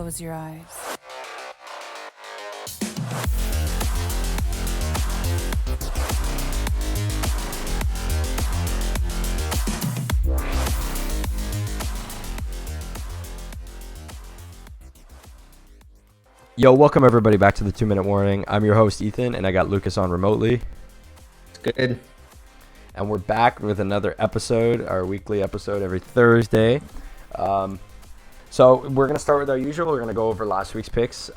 close your eyes. Yo, welcome everybody back to the 2-Minute Warning. I'm your host, Ethan, and I got Lucas on remotely. It's good. And we're back with another episode, our weekly episode every Thursday. So we're going to start with our usual. We're going to go over last week's picks,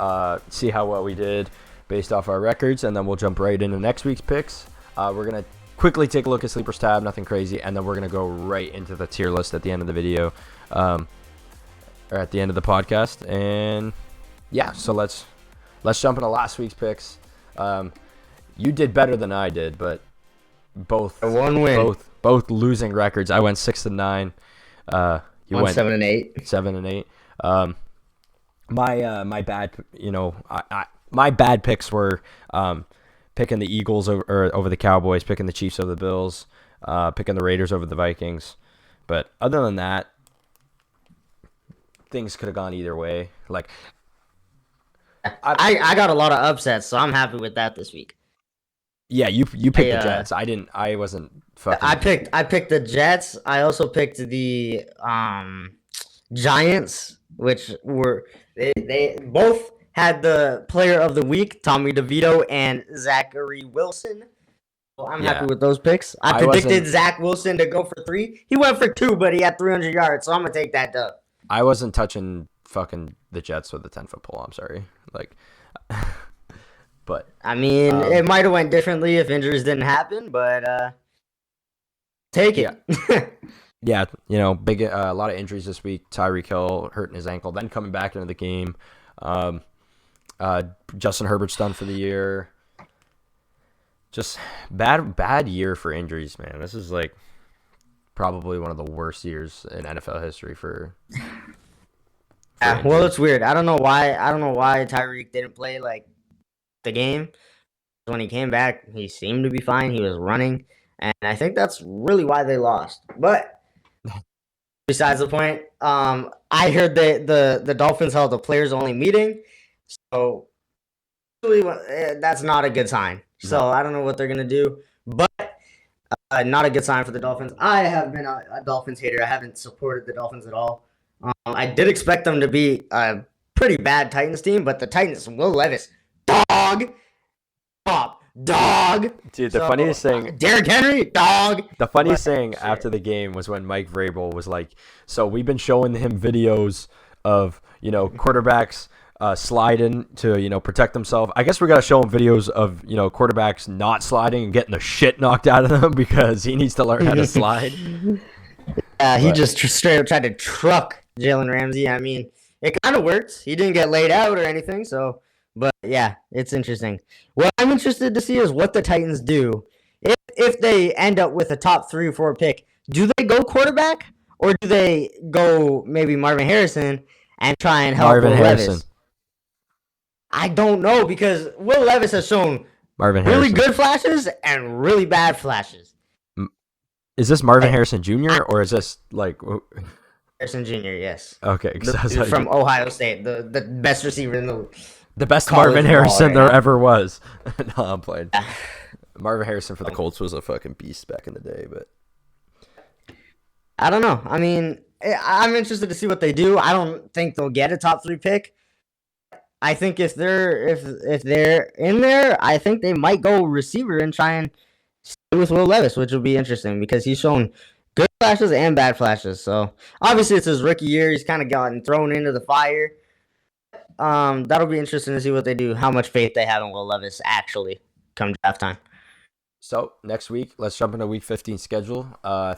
see how well we did based off our records, and then we'll jump right into next week's picks. We're going to quickly take a look at Sleeper's Tab, nothing crazy, and then we're going to go right into the tier list at the end of the video, or at the end of the podcast. And yeah, so let's jump into last week's picks. You did better than I did, but both losing records. I went 6-9. You went 7-8. 7-8. My bad. My bad picks were picking the Eagles over the Cowboys, picking the Chiefs over the Bills, picking the Raiders over the Vikings. But other than that, things could have gone either way. Like, I got a lot of upsets, so I'm happy with that this week. Yeah, you picked the Jets. I wasn't fucking. I picked the Jets. I also picked the Giants, which were they both had the player of the week, Tommy DeVito and Zachary Wilson. So I'm happy with those picks. I predicted Zach Wilson to go for 3. He went for 2, but he had 300 yards, so I'm gonna take that dub. I wasn't touching fucking the Jets with a 10-foot pole. I'm sorry. Like, but I mean, it might have went differently if injuries didn't happen, but take it. Yeah, big a lot of injuries this week. Tyreek Hill hurting his ankle, then coming back into the game. Justin Herbert's done for the year. Just bad year for injuries, man. This is like probably one of the worst years in NFL history for well, it's weird. I don't know why Tyreek didn't play like the game. When he came back, he seemed to be fine. He was running, and I think that's really why they lost. But besides the point, I heard the Dolphins held a players only meeting, so that's not a good sign. So I don't know what they're gonna do, but not a good sign for the Dolphins. I have been a Dolphins hater. I haven't supported the Dolphins at all. I did expect them to be a pretty bad Titans team, but the Titans, Will Levis, dog. Dude, the funniest thing, Derrick Henry, dog. The funniest thing after the game was when Mike Vrabel was like, "So we've been showing him videos of quarterbacks sliding to protect themselves. I guess we gotta show him videos of quarterbacks not sliding and getting the shit knocked out of them because he needs to learn how to slide." He just straight up tried to truck Jalen Ramsey. I mean, it kind of worked. He didn't get laid out or anything, so. But yeah, it's interesting. What I'm interested to see is what the Titans do if they end up with a top 3 or 4 pick. Do they go quarterback or do they go maybe Marvin Harrison and try and help Will Levis? I don't know because Will Levis has shown really good flashes and really bad flashes. Is this Marvin Harrison Jr. or is this like Harrison Jr.? Yes. Okay, from Ohio State, the best receiver in the best Marvin Harrison there ever was. No, I'm playing. Marvin Harrison for the Colts was a fucking beast back in the day, but I don't know. I mean, I'm interested to see what they do. I don't think they'll get a top 3 pick. I think if they're in there, I think they might go receiver and try and stay with Will Levis, which will be interesting because he's shown good flashes and bad flashes. So obviously it's his rookie year. He's kind of gotten thrown into the fire. That'll be interesting to see what they do, how much faith they have in Will Levis actually come draft time. So next week, let's jump into Week 15 schedule.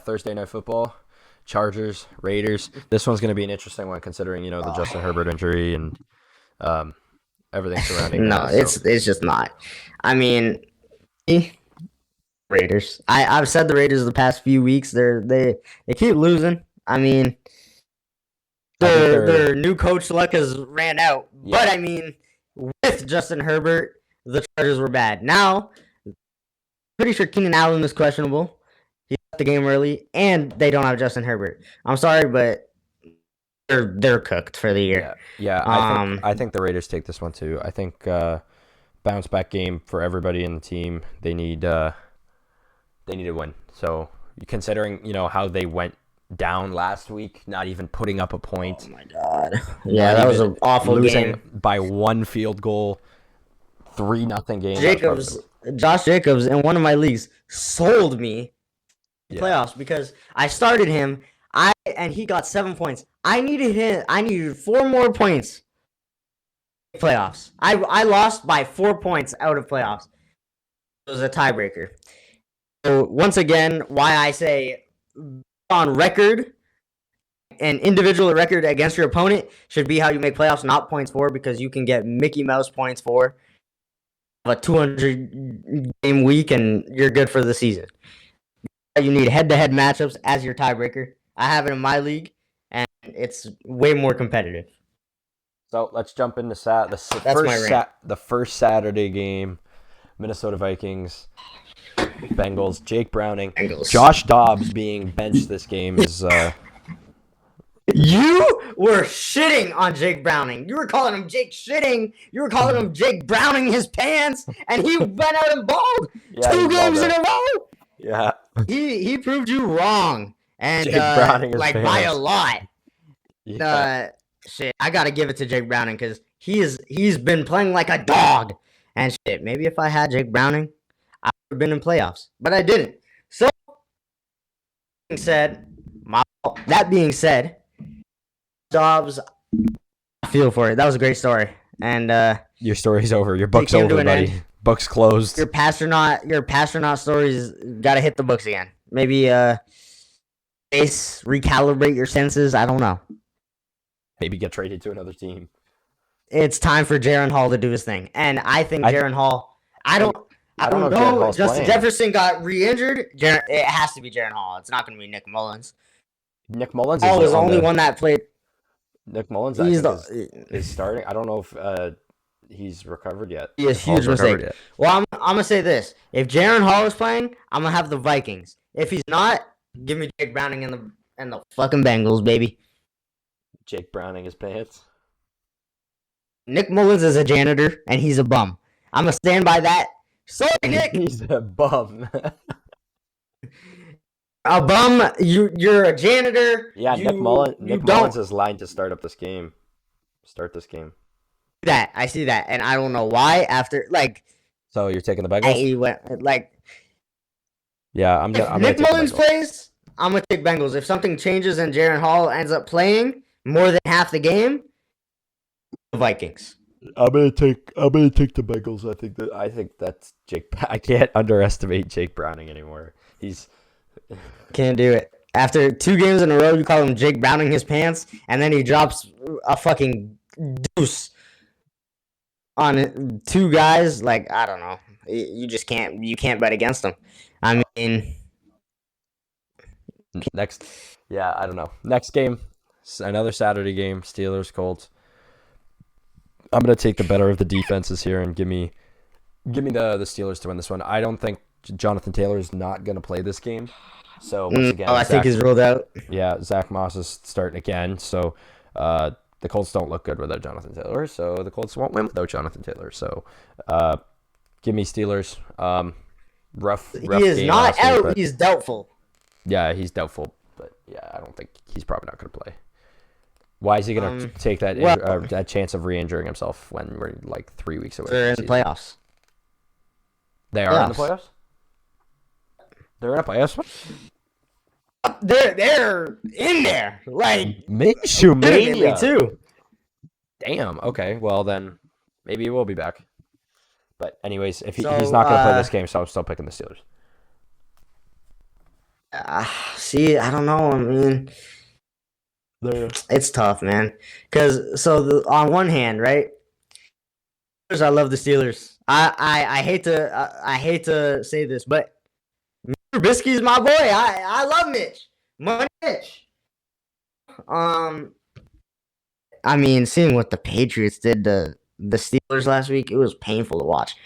Thursday Night Football, Chargers, Raiders. This one's going to be an interesting one considering the Justin Herbert injury and everything surrounding. No, it's just not. I mean, Raiders. I've said the Raiders the past few weeks. They keep losing. I mean, their new coach luck has ran out. Yeah. But I mean, with Justin Herbert, the Chargers were bad. Now, pretty sure Keenan Allen is questionable. He left the game early, and they don't have Justin Herbert. I'm sorry, but they're cooked for the year. Yeah. I think the Raiders take this one too. I think bounce back game for everybody in the team. They need to win. So considering how they went down last week, not even putting up a point. Oh my god! Yeah, that was an awful losing game. by one field goal, 3-0 game. Josh Jacobs in one of my leagues sold me Yeah. playoffs because I started him. And he got 7 points. I needed 4 more points. Playoffs. I lost by 4 points out of playoffs. It was a tiebreaker. So once again, why I say on record, an individual record against your opponent should be how you make playoffs, not points for, because you can get Mickey Mouse points for a 200 game week and you're good for the season. You need head-to-head matchups as your tiebreaker. I have it in my league, and it's way more competitive. So let's jump into the first Saturday game. Minnesota Vikings, Bengals. Jake Browning, Bengals. Josh Dobbs being benched this game is. You were shitting on Jake Browning. You were calling him Jake shitting. You were calling him Jake Browning his pants, and he went out and balled 2 games in a row. Yeah. He proved you wrong. And Jake Browning is by a lot. Yeah. Shit, I gotta give it to Jake Browning because he's been playing like a dog. And shit, maybe if I had Jake Browning, I would have been in playoffs, but I didn't. So, that being said, Dobbs, I feel for it. That was a great story, and your story's over. Your book's over, buddy. Book's closed. Your Pasternaut stories gotta hit the books again. Maybe recalibrate your senses. I don't know. Maybe get traded to another team. It's time for Jaren Hall to do his thing, and I think Jaren Hall. I don't know. Justin Jefferson got re-injured. It has to be Jaren Hall. It's not going to be Nick Mullins. Nick Mullins is the only one that played. Nick Mullins is starting. I don't know if he's recovered yet. He is huge mistake. Well, I'm gonna say this: if Jaren Hall is playing, I'm gonna have the Vikings. If he's not, give me Jake Browning and the fucking Bengals, baby. Jake Browning his pants. Nick Mullins is a janitor, and he's a bum. I'm gonna stand by that. Sorry, Nick. He's a bum. A bum. You're a janitor. Yeah, Nick Mullins is lined to start this game. I see that, and I don't know why. So you're taking the Bengals? Yeah, if Nick Mullins plays, I'm gonna take Bengals. If something changes and Jaren Hall ends up playing more than half the game, the Vikings. I'm gonna take the Bengals. I think that's Jake. I can't underestimate Jake Browning anymore. He's can't do it. After 2 games in a row, you call him Jake Browning his pants, and then he drops a fucking deuce on 2 guys. Like, I don't know. You just can't. You can't bet against him. I mean, I don't know. Next game, another Saturday game. Steelers Colts. I'm gonna take the better of the defenses here and give me the Steelers to win this one. I don't think Jonathan Taylor is not gonna play this game. So once again, I think he's ruled out. Yeah, Zach Moss is starting again. So the Colts don't look good without Jonathan Taylor. So the Colts won't win without Jonathan Taylor. So give me Steelers. Rough. He is game not out. Week, he's doubtful. Yeah, he's doubtful. But yeah, I don't think he's probably not gonna play. Why is he going to take that chance of re-injuring himself when we're like 3 weeks away? They're in the playoffs. They are in the playoffs? They're in the playoffs? They're in there. Like, Minshew too. Damn. Okay. Well, then maybe he will be back. But anyways, if he's not going to play this game, so I'm still picking the Steelers. See, I don't know. I mean... It's tough, man. Because on one hand, right? I love the Steelers. I hate to say this, but Trubisky's my boy. I love Mitch. Money Mitch. I mean, seeing what the Patriots did to the Steelers last week, it was painful to watch.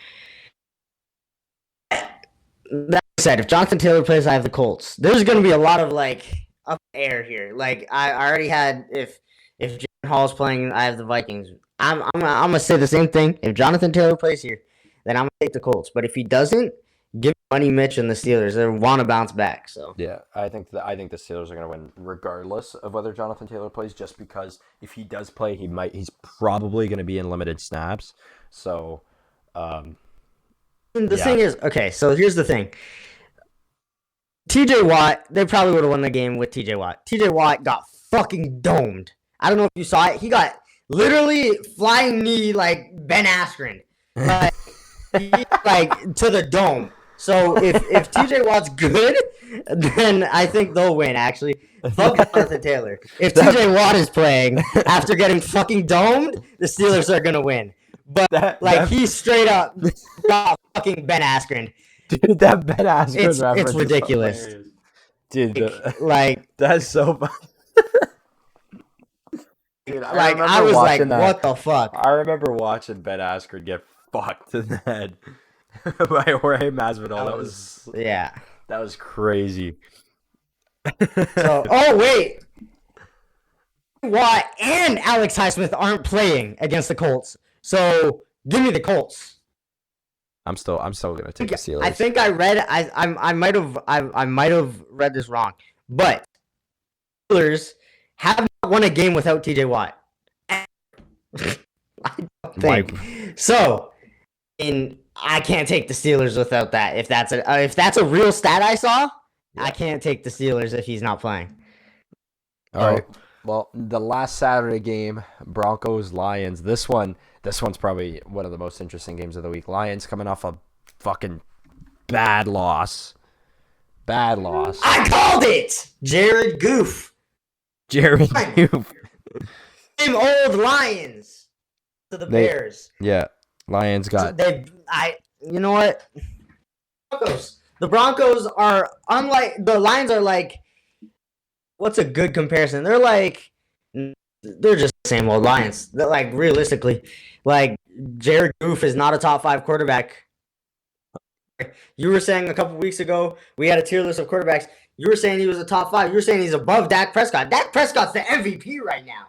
That said, if Jonathan Taylor plays, I have the Colts. There's going to be a lot of up air here. Like I already had if If Jaren Hall's playing, I have the Vikings. I'm gonna say the same thing. If Jonathan Taylor plays here, then I'm gonna take the Colts. But if he doesn't, give Money Mitch and the Steelers. They want to bounce back. So Yeah, I think the Steelers are going to win regardless of whether Jonathan Taylor plays. Just because if he does play, he's probably going to be in limited snaps. So, and the yeah, thing is, okay. So here's the thing. TJ Watt, they probably would have won the game with TJ Watt. TJ Watt got fucking domed. I don't know if you saw it. He got literally flying knee like Ben Askren, like, like to the dome. So if TJ Watt's good, then I think they'll win. Actually, fuck Jonathan Taylor. If TJ Watt is playing after getting fucking domed, the Steelers are gonna win. But he straight up got fucking Ben Askren. dude, that Ben Askren reference It's ridiculous. is dude. Like That's so funny. Dude, I was like, what the fuck? I remember watching Ben Askren get fucked in the head by Jorge Masvidal. That was crazy. So, oh wait, Watt and Alex Highsmith aren't playing against the Colts. So give me the Colts. I'm still gonna take the Steelers. I think I read. I might have read this wrong, but Steelers have not won a game without TJ Watt. I don't think so. I can't take the Steelers without that. If that's a real stat I saw, I can't take the Steelers if he's not playing. All right. Well, the last Saturday game, Broncos-Lions. This one's probably one of the most interesting games of the week. Lions coming off a fucking bad loss. Bad loss. I called it! Jared Goof. Jared Goof. Same old Lions to the Bears. Yeah. Lions got... You know what? Broncos. The Broncos are unlike... The Lions are like... What's a good comparison? They're just the same old Lions. They're like, realistically, like, Jared Goof is not a top 5 quarterback. You were saying a couple weeks ago, we had a tier list of quarterbacks. You were saying he was a top 5. You were saying he's above Dak Prescott. Dak Prescott's the MVP right now.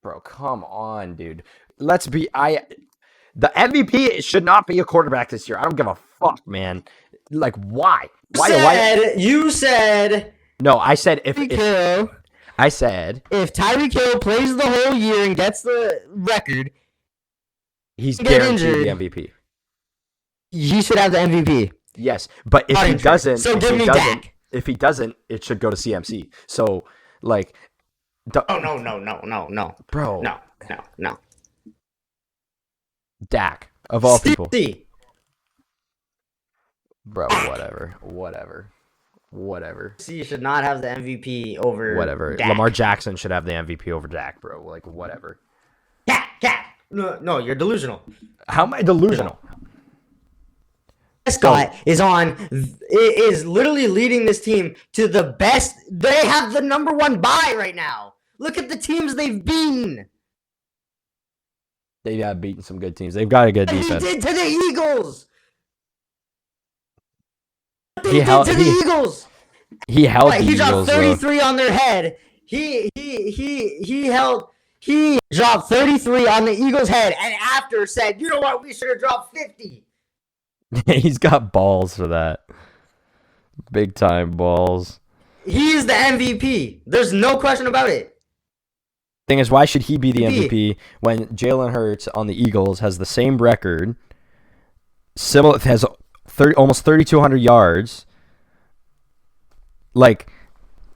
Bro, come on, dude. The MVP should not be a quarterback this year. I don't give a fuck, man. Like, why? You said... No, I said if Tyreek Hill plays the whole year and gets the record, he's guaranteed the MVP. He should have the MVP. Yes, but if he doesn't, Dak. If he doesn't, it should go to CMC. So, like, no, bro, no. Dak of all people, bro. Whatever. C should not have the MVP over whatever. Dak. Lamar Jackson should have the MVP over Dak, bro. Like, whatever. Cat. No, you're delusional. How am I delusional? Prescott is literally leading this team to the best. They have the number 1 bye right now. Look at the teams they've beaten. They have beaten some good teams. They've got a good defense. He did to the Eagles. He held the Eagles. He dropped 33 on their head. He dropped 33 on the Eagles' head, and after said, "You know what? We should have dropped 50." He's got balls for that. Big time balls. He's the MVP. There's no question about it. Thing is, why should he be the MVP when Jalen Hurts on the Eagles has the same record, has almost 3,200 yards? Like,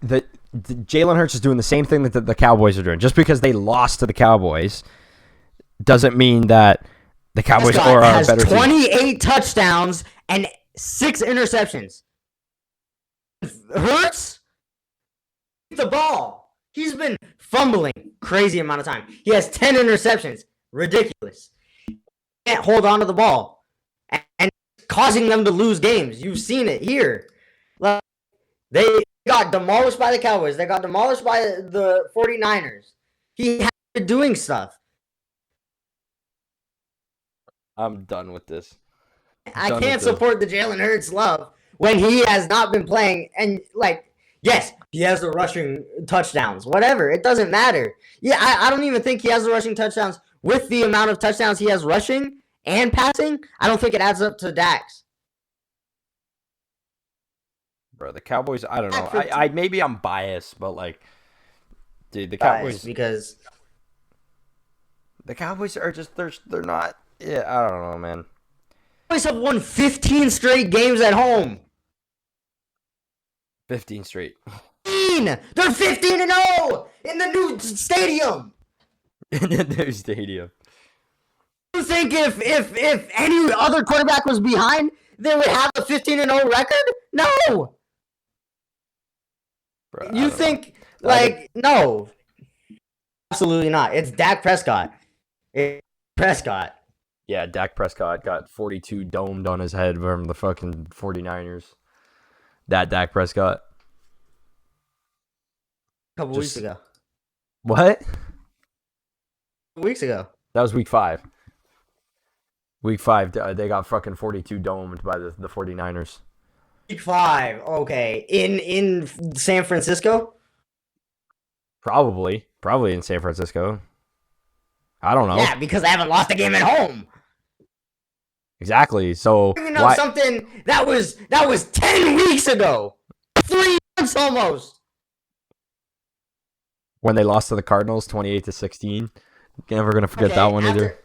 the Jalen Hurts is doing the same thing that the Cowboys are doing. Just because they lost to the Cowboys doesn't mean that the Cowboys are a better team. 28 touchdowns and 6 interceptions. Hurts the ball. He's been fumbling crazy amount of time. He has 10 interceptions. Ridiculous. Can't hold on to the ball and causing them to lose games. You've seen it here. Like, they got demolished by the Cowboys. They got demolished by the 49ers. He has been doing stuff. I'm done with this. I can't support the Jalen Hurts love when he has not been playing. And, like, Yes, he has the rushing touchdowns. Whatever, it doesn't matter. Yeah, I don't even think he has the rushing touchdowns with the amount of touchdowns he has rushing and passing. I don't think it adds up to Dak's. Bro, the Cowboys. I don't know. Dak for I maybe I'm biased, but like, dude, guys because the Cowboys are just they're not. Yeah, I don't know, man. Cowboys have won 15 straight games at home. 15 straight. They're 15-0 in the new stadium. In the new stadium. You think if any other quarterback was behind, they would have a 15-0 record? No. Bro, You think no? Absolutely not. It's Dak Prescott. It's Prescott. Yeah, Dak Prescott got 42 domed on his head from the fucking 49ers. That Dak Prescott. A couple weeks ago. What? Weeks ago. That was week 5. Week 5, they got fucking 42 domed by the 49ers. Week 5. Okay. In San Francisco? Probably in San Francisco. I don't know. Yeah, because they haven't lost a game at home. Exactly. So You know something that was 10 weeks ago. 3 months almost. when they lost to the Cardinals 28-16. Never gonna forget that one either.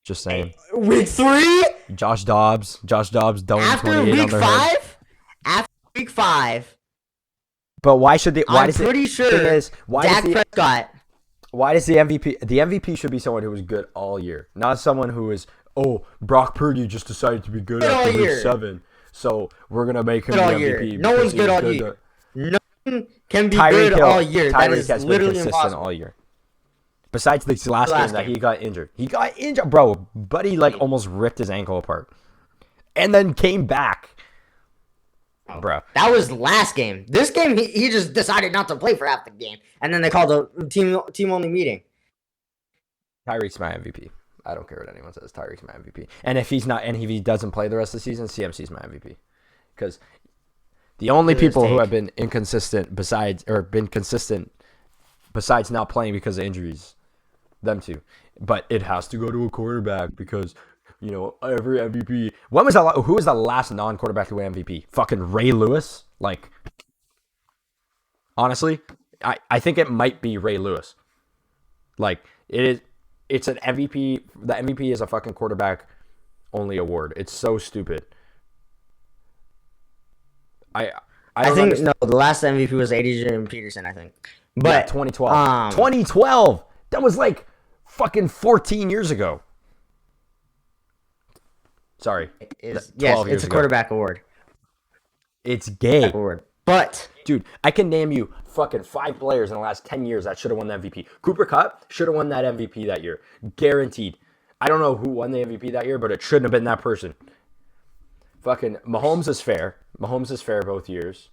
Just saying. Week 3? Josh Dobbs domed After 28 week on their head. 5? After week 5. But why should they? Why I'm does pretty it, sure thing is, Dak Prescott. Why does the MVP? The MVP should be someone who was good all year, not someone who is. Oh, Brock Purdy just decided to be good after week 7, so we're gonna make him the MVP. No one's good all year. No one can be good all year. That is literally impossible all year. Besides this last game that he got injured. He got injured, bro. Buddy like almost ripped his ankle apart, and then came back. Bro, that was last game. This game, he just decided not to play for half the game, and then they called a team only meeting. Tyreek's my MVP. I don't care what anyone says. Tyreek's my MVP. And if he's not, and if he doesn't play the rest of the season, CMC's my MVP. Because the only people who have been inconsistent besides not playing because of injuries, them two. But it has to go to a quarterback because, you know, every MVP. Who was the last non-quarterback to win MVP? Fucking Ray Lewis? Like, honestly, I think it might be Ray Lewis. Like, it's an MVP. The MVP is a fucking quarterback only award. It's so stupid. I think understand. No, the last MVP was Adrian Peterson, I think. But yeah, 2012. 2012. That was like fucking 14 years ago. Sorry. Yes, it's a quarterback award. It's gay. Award. But dude, I can name you fucking 5 players in the last 10 years that should have won the MVP. Cooper Kupp should have won that MVP that year. Guaranteed. I don't know who won the MVP that year, but it shouldn't have been that person. Fucking Mahomes is fair. Mahomes is fair both years.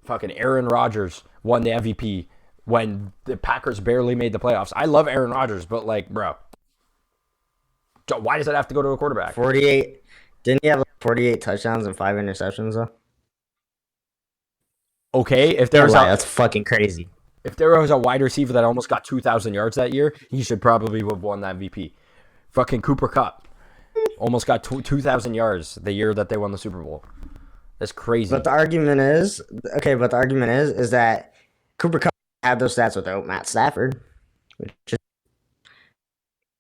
Fucking Aaron Rodgers won the MVP when the Packers barely made the playoffs. I love Aaron Rodgers, but like, bro, why does it have to go to a quarterback? 48. Didn't he have 48 touchdowns and 5 interceptions though? Okay, if there was that's fucking crazy. If there was a wide receiver that almost got 2,000 yards that year, he should probably have won that MVP. Fucking Cooper Kupp almost got 2,000 yards the year that they won the Super Bowl. That's crazy. But the argument is that Cooper Kupp had those stats without Matt Stafford.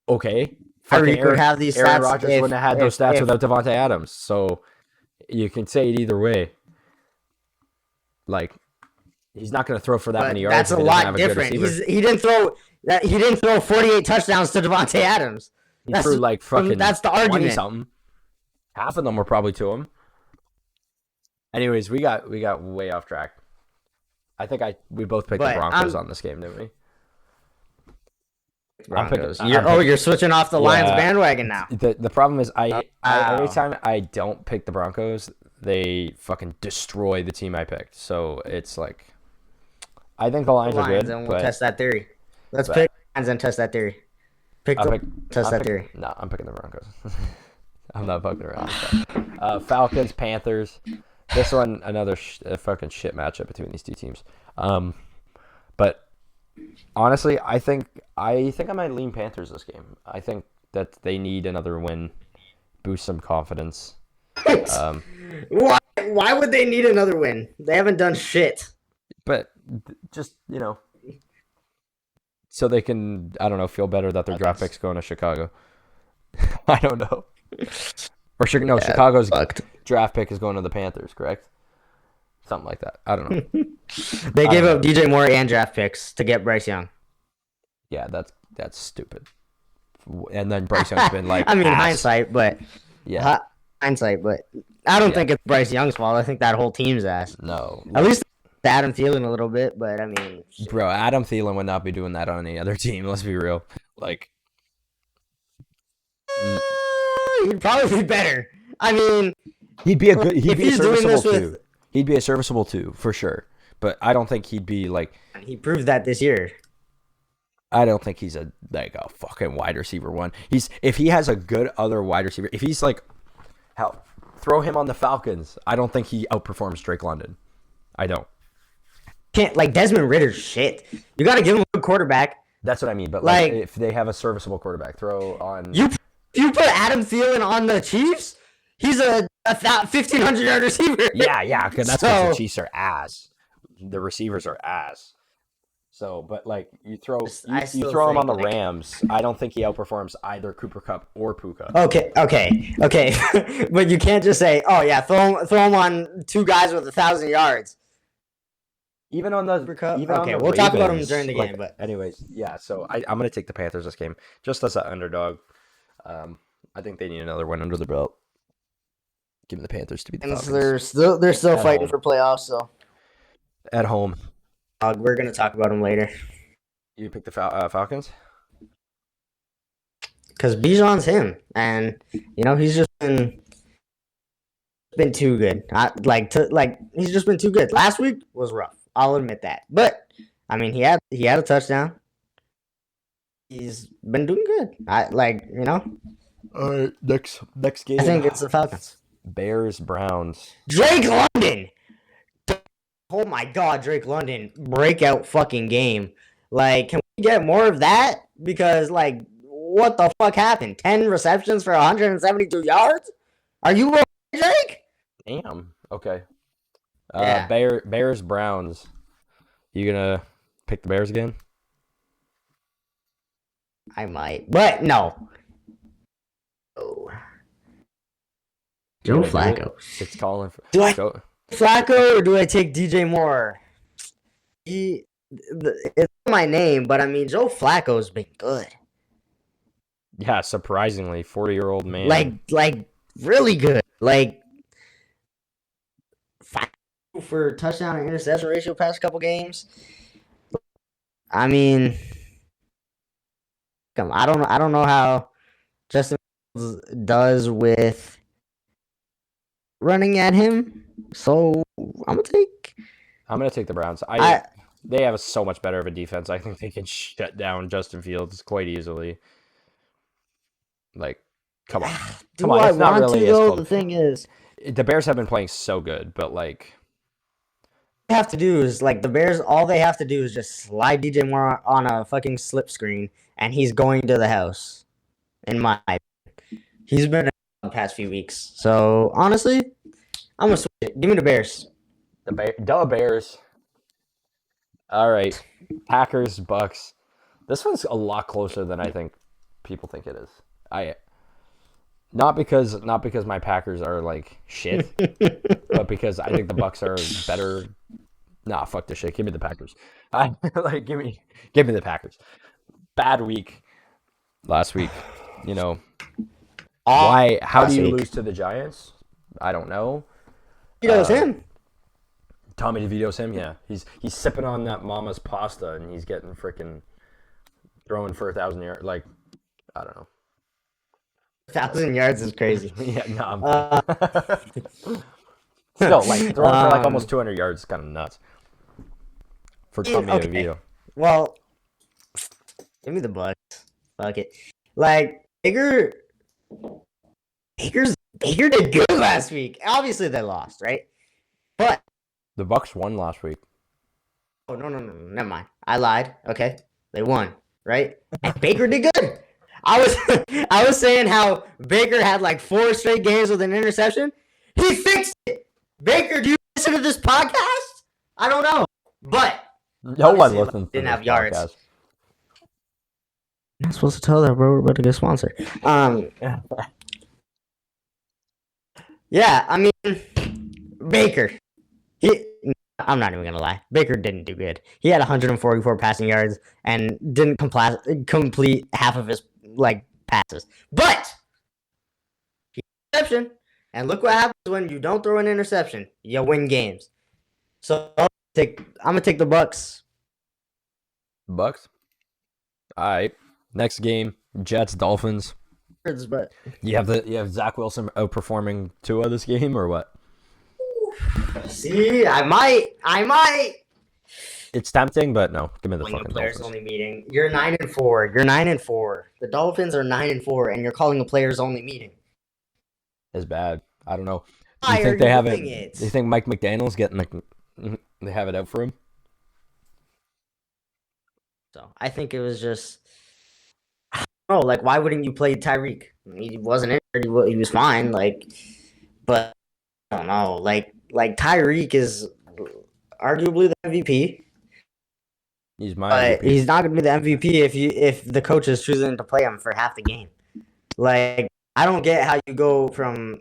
Okay. Tyreek would have these stats. Aaron Rodgers wouldn't have had those stats without Devontae Adams. So you can say it either way. Like, he's not going to throw for that many yards. That's a lot different. He didn't throw 48 touchdowns to Devontae Adams. He threw like fucking that's the argument. Something. Half of them were probably to him. Anyways, we got way off track. I think we both picked the Broncos on this game, didn't we? Broncos. You're switching off the Lions bandwagon now. The problem is every time I don't pick the Broncos, they fucking destroy the team I picked. So it's like, I think the Lions are good. And we'll test that theory. Let's pick the Lions and test that theory. Test that theory. No, I'm picking the Broncos. I'm not fucking around. Falcons, Panthers. This one, another fucking shit matchup between these two teams. But honestly, I might lean Panthers this game. I think that they need another win, boost some confidence. Why would they need another win? They haven't done shit. But just, so they can, I don't know, feel better that their draft pick's going to Chicago. I don't know. Or Chicago's draft pick is going to the Panthers, correct? Something like that. I don't know. They gave up DJ Moore and draft picks to get Bryce Young. Yeah, that's stupid. And then Bryce Young's been like, I mean, hindsight, but I don't think it's Bryce Young's fault. I think that whole team's ass. No, at least Adam Thielen a little bit, but I mean, bro, Adam Thielen would not be doing that on any other team. Let's be real. Like, he'd probably be better. I mean, he'd be a serviceable two. He'd be a serviceable two for sure. But I don't think he'd be like. He proved that this year. I don't think he's a fucking wide receiver one. If he has a good other wide receiver, if he's like, hell, throw him on the Falcons. I don't think he outperforms Drake London. I don't. Can't like Desmond Ritter's shit. You got to give him a good quarterback. That's what I mean. But like if they have a serviceable quarterback, throw on. You put Adam Thielen on the Chiefs. He's a 1,500-yard receiver. Yeah, because that's because the Chiefs are ass. The receivers are ass. So, but like you throw him on the Rams, I don't think he outperforms either Cooper Kupp or Puka. Okay. But you can't just say, "Oh yeah, throw him on two guys with 1,000 yards." Even on the we'll talk about him during the game. But anyways, yeah. So I'm gonna take the Panthers this game just as an underdog. I think they need another win under the belt. Give me the Panthers to beat the Falcons. They're still fighting for playoffs. So at home. We're going to talk about them later. You pick the Falcons? Because Bijan's him. And, he's just been too good. He's just been too good. Last week was rough. I'll admit that. But, I mean, he had a touchdown. He's been doing good. All right, next game. I think it's the Falcons. Bears, Browns. Drake London! Oh my God, Drake London, breakout fucking game. Like, can we get more of that? Because, like, what the fuck happened? 10 receptions for 172 yards? Are you okay, Drake? Damn. Okay. Yeah. Bears, Browns. You gonna pick the Bears again? I might, but no. Oh. Joe Flacco. It's calling for. Do I Flacco or do I take DJ Moore? It's my name, but I mean Joe Flacco's been good. Yeah, surprisingly, 40-year-old man. Like really good. Like for touchdown and interception ratio past couple games. I mean, I don't know how Justin does with running at him. So I'm gonna take the Browns. They have so much better of a defense. I think they can shut down Justin Fields quite easily. Like, come on. It's not really as close. The thing is, the Bears have been playing so good, but like, they have to do is like the Bears. All they have to do is just slide DJ Moore on a fucking slip screen, and he's going to the house. He's been the past few weeks. So honestly, I'm gonna switch it. Give me the Bears. The Bears. All right, Packers, Bucks. This one's a lot closer than I think people think it is. Not because my Packers are like shit, but because I think the Bucks are better. Nah, fuck this shit. Give me the Packers. Give me the Packers. Bad week last week. Why? How do you lose to the Giants? I don't know. DeVito's him. Tommy DeVito's him. Yeah, he's sipping on that mama's pasta and he's getting freaking throwing for 1,000 yards. Like, I don't know. 1,000 yards is crazy. Yeah, no. Still, like throwing for like almost 200 yards is kind of nuts for Tommy DeVito. Well, give me the Bucks. Fuck it. Like Baker did good last week. Obviously, they lost, right? But The Bucks won last week. oh no, never mind. I lied. Okay, they won, right? And Baker did good. I was I was saying how Baker had like 4 straight games with an interception. He fixed it. Baker, do you listen to this podcast? I don't know, but No one obviously, listens to didn't this have yards. podcast. I'm not supposed to tell that, bro. We're about to get sponsored. Yeah, I mean, Baker. I'm not even gonna lie. Baker didn't do good. He had 144 passing yards and didn't complete half of his passes. But interception, and look what happens when you don't throw an interception. You win games. So I'm gonna take the Bucks. Bucks. All right. Next game, Jets Dolphins. But You have Zach Wilson outperforming Tua this game or what? see, I might. It's tempting, but no. Give me the When the fucking players Dolphins. only meeting, you're 9-4. You're 9-4. The Dolphins are 9-4, and you're calling a players only meeting. Is bad. I don't know. Do Why you are think they you have doing it? it? Do you think Mike McDaniel's getting they have it out for him? So I think it was just, I don't know, like, why wouldn't you play Tyreek? He wasn't injured. He was fine. But I don't know. Like Tyreek is arguably the MVP, He's my but MVP. he's not going to be the MVP if the coach is choosing to play him for half the game. Like, I don't get how you go from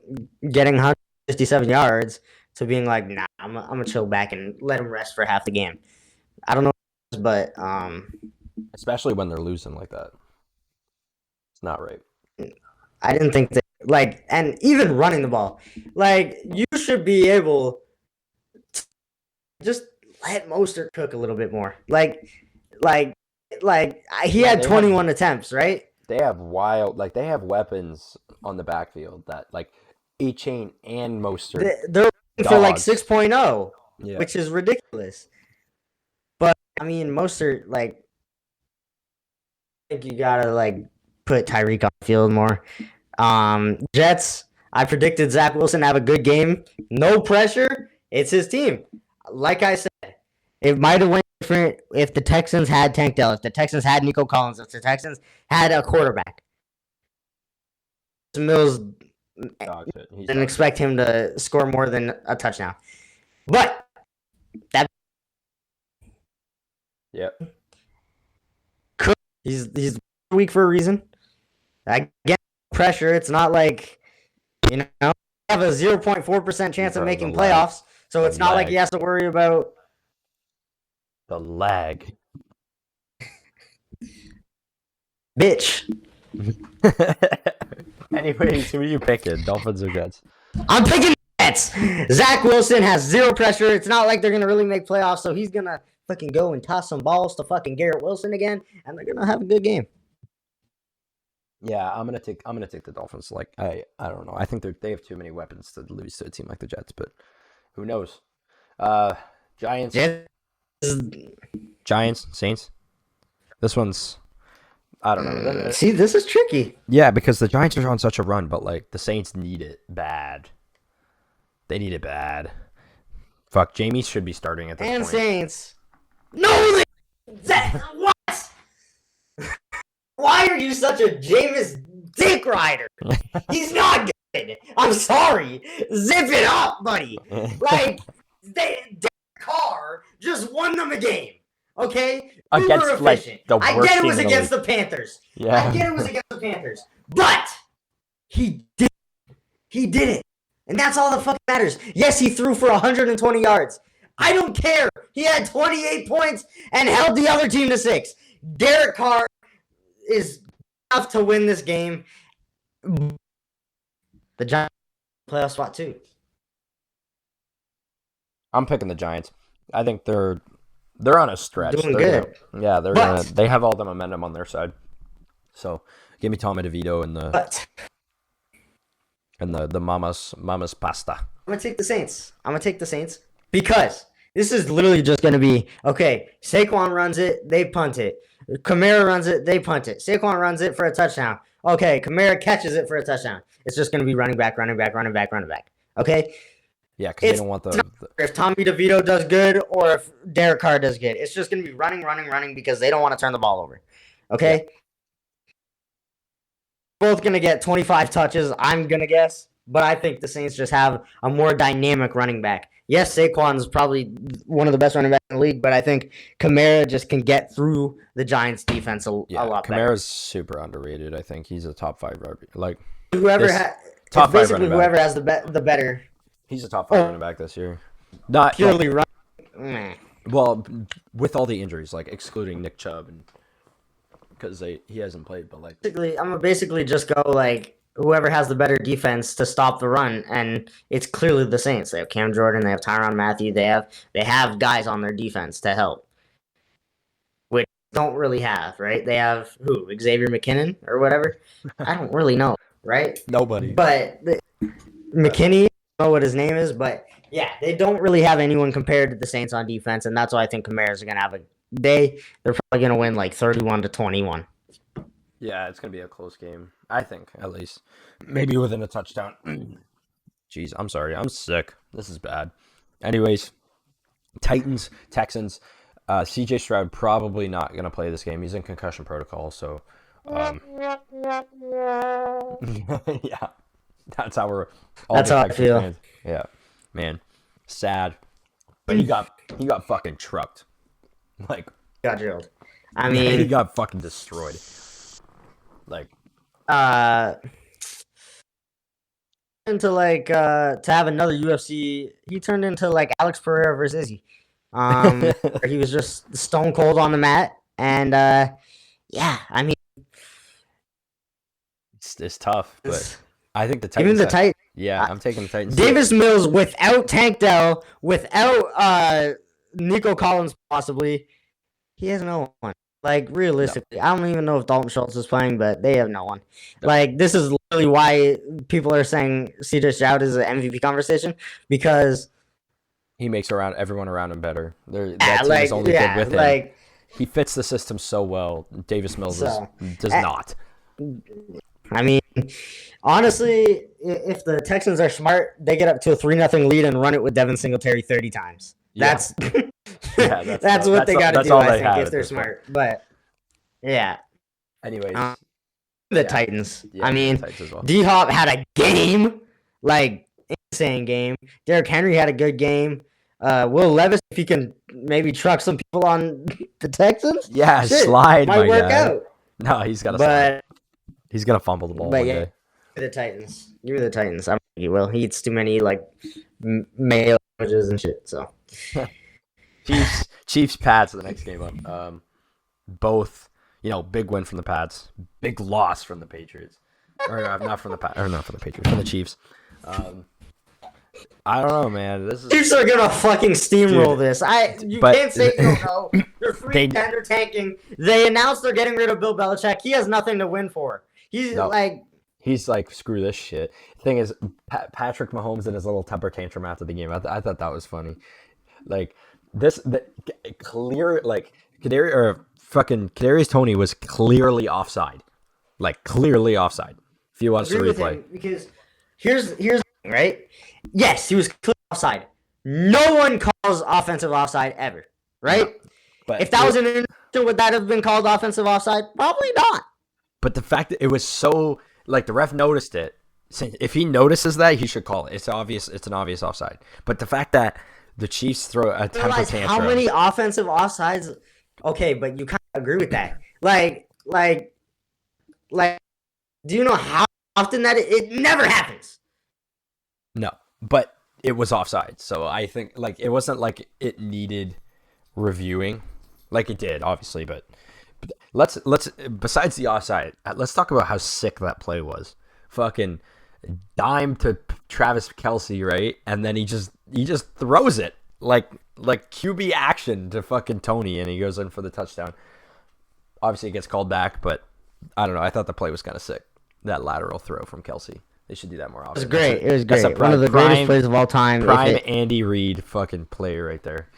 getting 157 yards to being like, nah, I'm gonna chill back and let him rest for half the game. I don't know, but Especially when they're losing like that. It's not right. I didn't think that, and even running the ball, you should be able to just let Mostert cook a little bit more. He had 21 attempts, right? They have they have weapons on the backfield that A-Chain and Mostert. They're for Dogs. 6.0, Yeah. which is ridiculous. But I mean, Mostert, I think you gotta put Tyreek on the field more. Jets, I predicted Zach Wilson to have a good game. No pressure. It's his team. Like I said, it might have went different if the Texans had Tank Dell, if the Texans had Nico Collins, if the Texans had a quarterback. Mills didn't expect him to score more than a touchdown. But that he's weak for a reason. Again, pressure. It's not like you have a 0.4% chance of making playoffs, so it's not like he has to worry about the lag. Bitch. Anyways, who are you picking? Dolphins or Jets? I'm picking Jets. Zach Wilson has zero pressure. It's not like they're gonna really make playoffs, so he's gonna fucking go and toss some balls to fucking Garrett Wilson again, and they're gonna have a good game. Yeah, I'm gonna take the Dolphins. I don't know. I think they have too many weapons to lose to a team like the Jets, but who knows? Giants. Giants, Saints. This one's I don't know. See, this is tricky. Yeah, because the Giants are on such a run, but the Saints need it bad. They need it bad. Fuck, Jamie should be starting at this point. And Saints. No, what? Why are you such a Jameis dick rider? He's not good. I'm sorry. Zip it up, buddy. Derek Carr just won them a game. Okay? Against efficient. the I worst get it team was in the against league. the Panthers. Yeah. I get it was against the Panthers. But he did. He did it. And that's all that fucking matters. Yes, he threw for 120 yards. I don't care. He had 28 points and held the other team to 6. Derek Carr is enough to win this game. The Giants playoff spot too. I'm picking the Giants. I think they're on a stretch. Doing good. They have all the momentum on their side. So give me Tommy DeVito and the mama's pasta. I'm gonna take the Saints. Because this is literally just gonna be okay. Saquon runs it, they punt it. Kamara runs it, they punt it. Saquon runs it for a touchdown. Okay, Kamara catches it for a touchdown. It's just gonna be running back. Okay, Yeah, because they don't want the if Tommy DeVito does good or if Derek Carr does good. It's just going to be running because they don't want to turn the ball over. Okay? Yeah. Both going to get 25 touches, I'm going to guess. But I think the Saints just have a more dynamic running back. Yes, Saquon's probably one of the best running backs in the league, but I think Kamara just can get through the Giants' defense a lot better. Kamara's super underrated. I think he's a top 5 like whoever top 5 basically whoever has the better. He's a top 5 running back this year. Not purely running. Well, with all the injuries, like excluding Nick Chubb, and because he hasn't played, but like I'm gonna basically just go like whoever has the better defense to stop the run, and it's clearly the Saints. They have Cam Jordan, they have Tyrann Mathieu, they have guys on their defense to help, which don't really have, right? They have who? Xavier McKinnon or whatever. I don't really know, right? Nobody. But McKinney, I don't know what his name is, but yeah, they don't really have anyone compared to the Saints on defense, and that's why I think Kamara's gonna have a day. They're probably gonna win like 31-21. Yeah, it's going to be a close game. I think, at least. Maybe within a touchdown. Jeez, I'm sorry. I'm sick. This is bad. Anyways, Titans, Texans. CJ Stroud probably not going to play this game. He's in concussion protocol, so... yeah. That's how we're... That's how I feel. Fans. Yeah. Man. Sad. But he got fucking trucked. Like... Got drilled. I mean... He got fucking destroyed. Like, into like to have another UFC, he turned into like Alex Pereira versus Izzy. Where he was just stone cold on the mat, and yeah, I mean, it's tough, but I think the Titans. Even the Titans. Yeah, I'm taking the Titans. Davis Mills without Tank Dell, without Nico Collins possibly, he has no one. Like, realistically, I don't even know if Dalton Schultz is playing, but they have no one. Like, this is literally why people are saying CJ Stroud is an MVP conversation, because he makes everyone around him better. That team is only good with him. He fits the system so well. Davis Mills does not. I mean, honestly, if the Texans are smart, they get up to a 3-0 lead and run it with Devin Singletary 30 times. Yeah. That's what they got to do, I think, if they're smart. But, yeah. Anyways. The Titans. Yeah, I mean, well. D-Hop had a game. Like, insane game. Derrick Henry had a good game. Will Levis, if he can maybe truck some people on the Texans. Yeah, slide, might work guy. out. No, he's got to slide. He's going to fumble the ball one day. The Titans. You're the Titans. I don't think he will. He eats too many, like, mayo sandwiches and shit, so... Chiefs Pats the next game up. Both, big win from the Pats, big loss from the Patriots, or not from the Patriots, from the Chiefs. I don't know, man. Chiefs are gonna fucking steamroll this. You can't say no. They're free tender tanking. They announced they're getting rid of Bill Belichick. He has nothing to win for. He's like, screw this shit. Thing is, Patrick Mahomes and his little temper tantrum after the game. I thought that was funny. Like. Kadarius Toney was clearly offside, If you watch the replay, because here's the thing, right? Yes, he was clearly offside. No one calls offensive offside ever, right? No, but if that was an interception, would that have been called offensive offside? Probably not. But the fact that it was so the ref noticed it. If he notices that, he should call it. It's obvious. It's an obvious offside. But the fact that the Chiefs throw a temper tantrum. How many offensive offsides? Okay, but you kind of agree with that. Like, do you know how often that it never happens? No, but it was offside. So I think it wasn't like it needed reviewing, like it did, obviously. But let's besides the offside, let's talk about how sick that play was. Fucking dime to Travis Kelce, right? And then he just throws it like QB action to fucking Toney, and he goes in for the touchdown. Obviously, it gets called back, but I don't know. I thought the play was kind of sick. That lateral throw from Kelce. They should do that more often. It was great. One of the greatest plays of all time. Prime Andy Reid fucking play right there.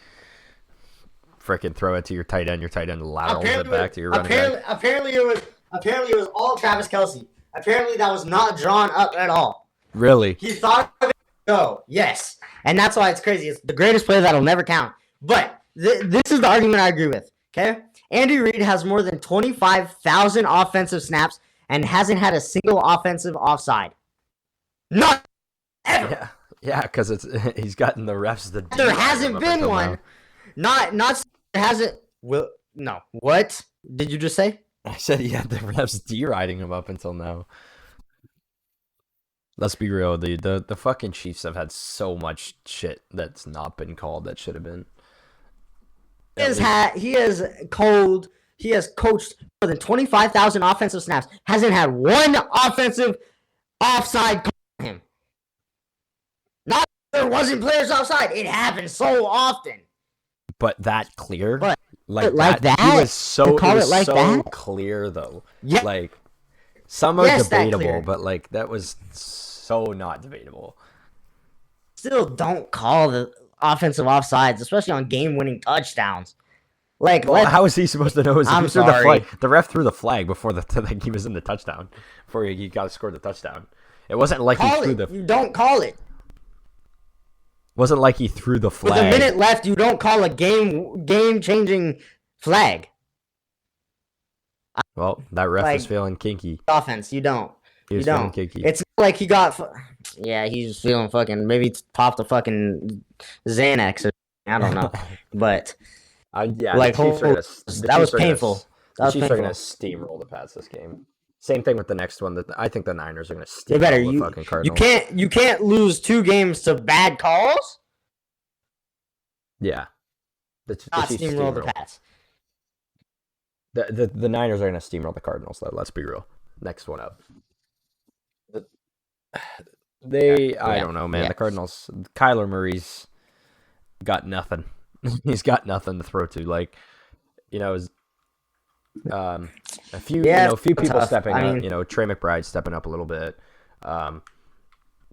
Freaking throw it to your tight end. Your tight end laterals it back to your running back. Apparently it was all Travis Kelce. Apparently that was not drawn up at all. Really? He thought of it No, yes. And that's why it's crazy. It's the greatest play that'll never count. But this is the argument I agree with. Okay? Andy Reid has more than 25,000 offensive snaps and hasn't had a single offensive offside. Not ever. Yeah, because he's gotten the refs the. There hasn't been one. Not there hasn't. Well, no. What did you just say? I said he had the refs deriding him up until now. Let's be real, dude. The fucking Chiefs have had so much shit that's not been called that should have been. He has coached more than 25,000 offensive snaps. Hasn't had one offensive offside call on him. Not that there wasn't players offside. It happens so often. But that clear? But like that? He was so, clear, though. Yeah. Like, some are debatable, but, like, that was so not debatable. Still don't call the offensive offsides, especially on game-winning touchdowns. Like, how is he supposed to know? I'm sorry. The ref threw the flag before he was in the touchdown, before he got scored the touchdown. It wasn't like he threw the. You don't call it. Wasn't like he threw the flag. With a minute left, you don't call a game-changing flag. Well, that ref was feeling kinky. Offense, you don't. He was feeling kinky. It's not like he got. Yeah, he's feeling fucking. Maybe popped a fucking Xanax. I don't know, but. Yeah, like that was painful. The Chiefs are gonna steamroll the Pats this game. Same thing with the next one. I think the Niners are gonna steamroll the fucking Cardinals. You can't lose 2 games to bad calls. Yeah, not steamroll the Pats. The Niners are gonna steamroll the Cardinals. Though. Let's be real. Next one up. I don't know, man. Yeah. The Cardinals. Kyler Murray's got nothing. He's got nothing to throw to. Like, a few people tough. stepping up. Trey McBride stepping up a little bit.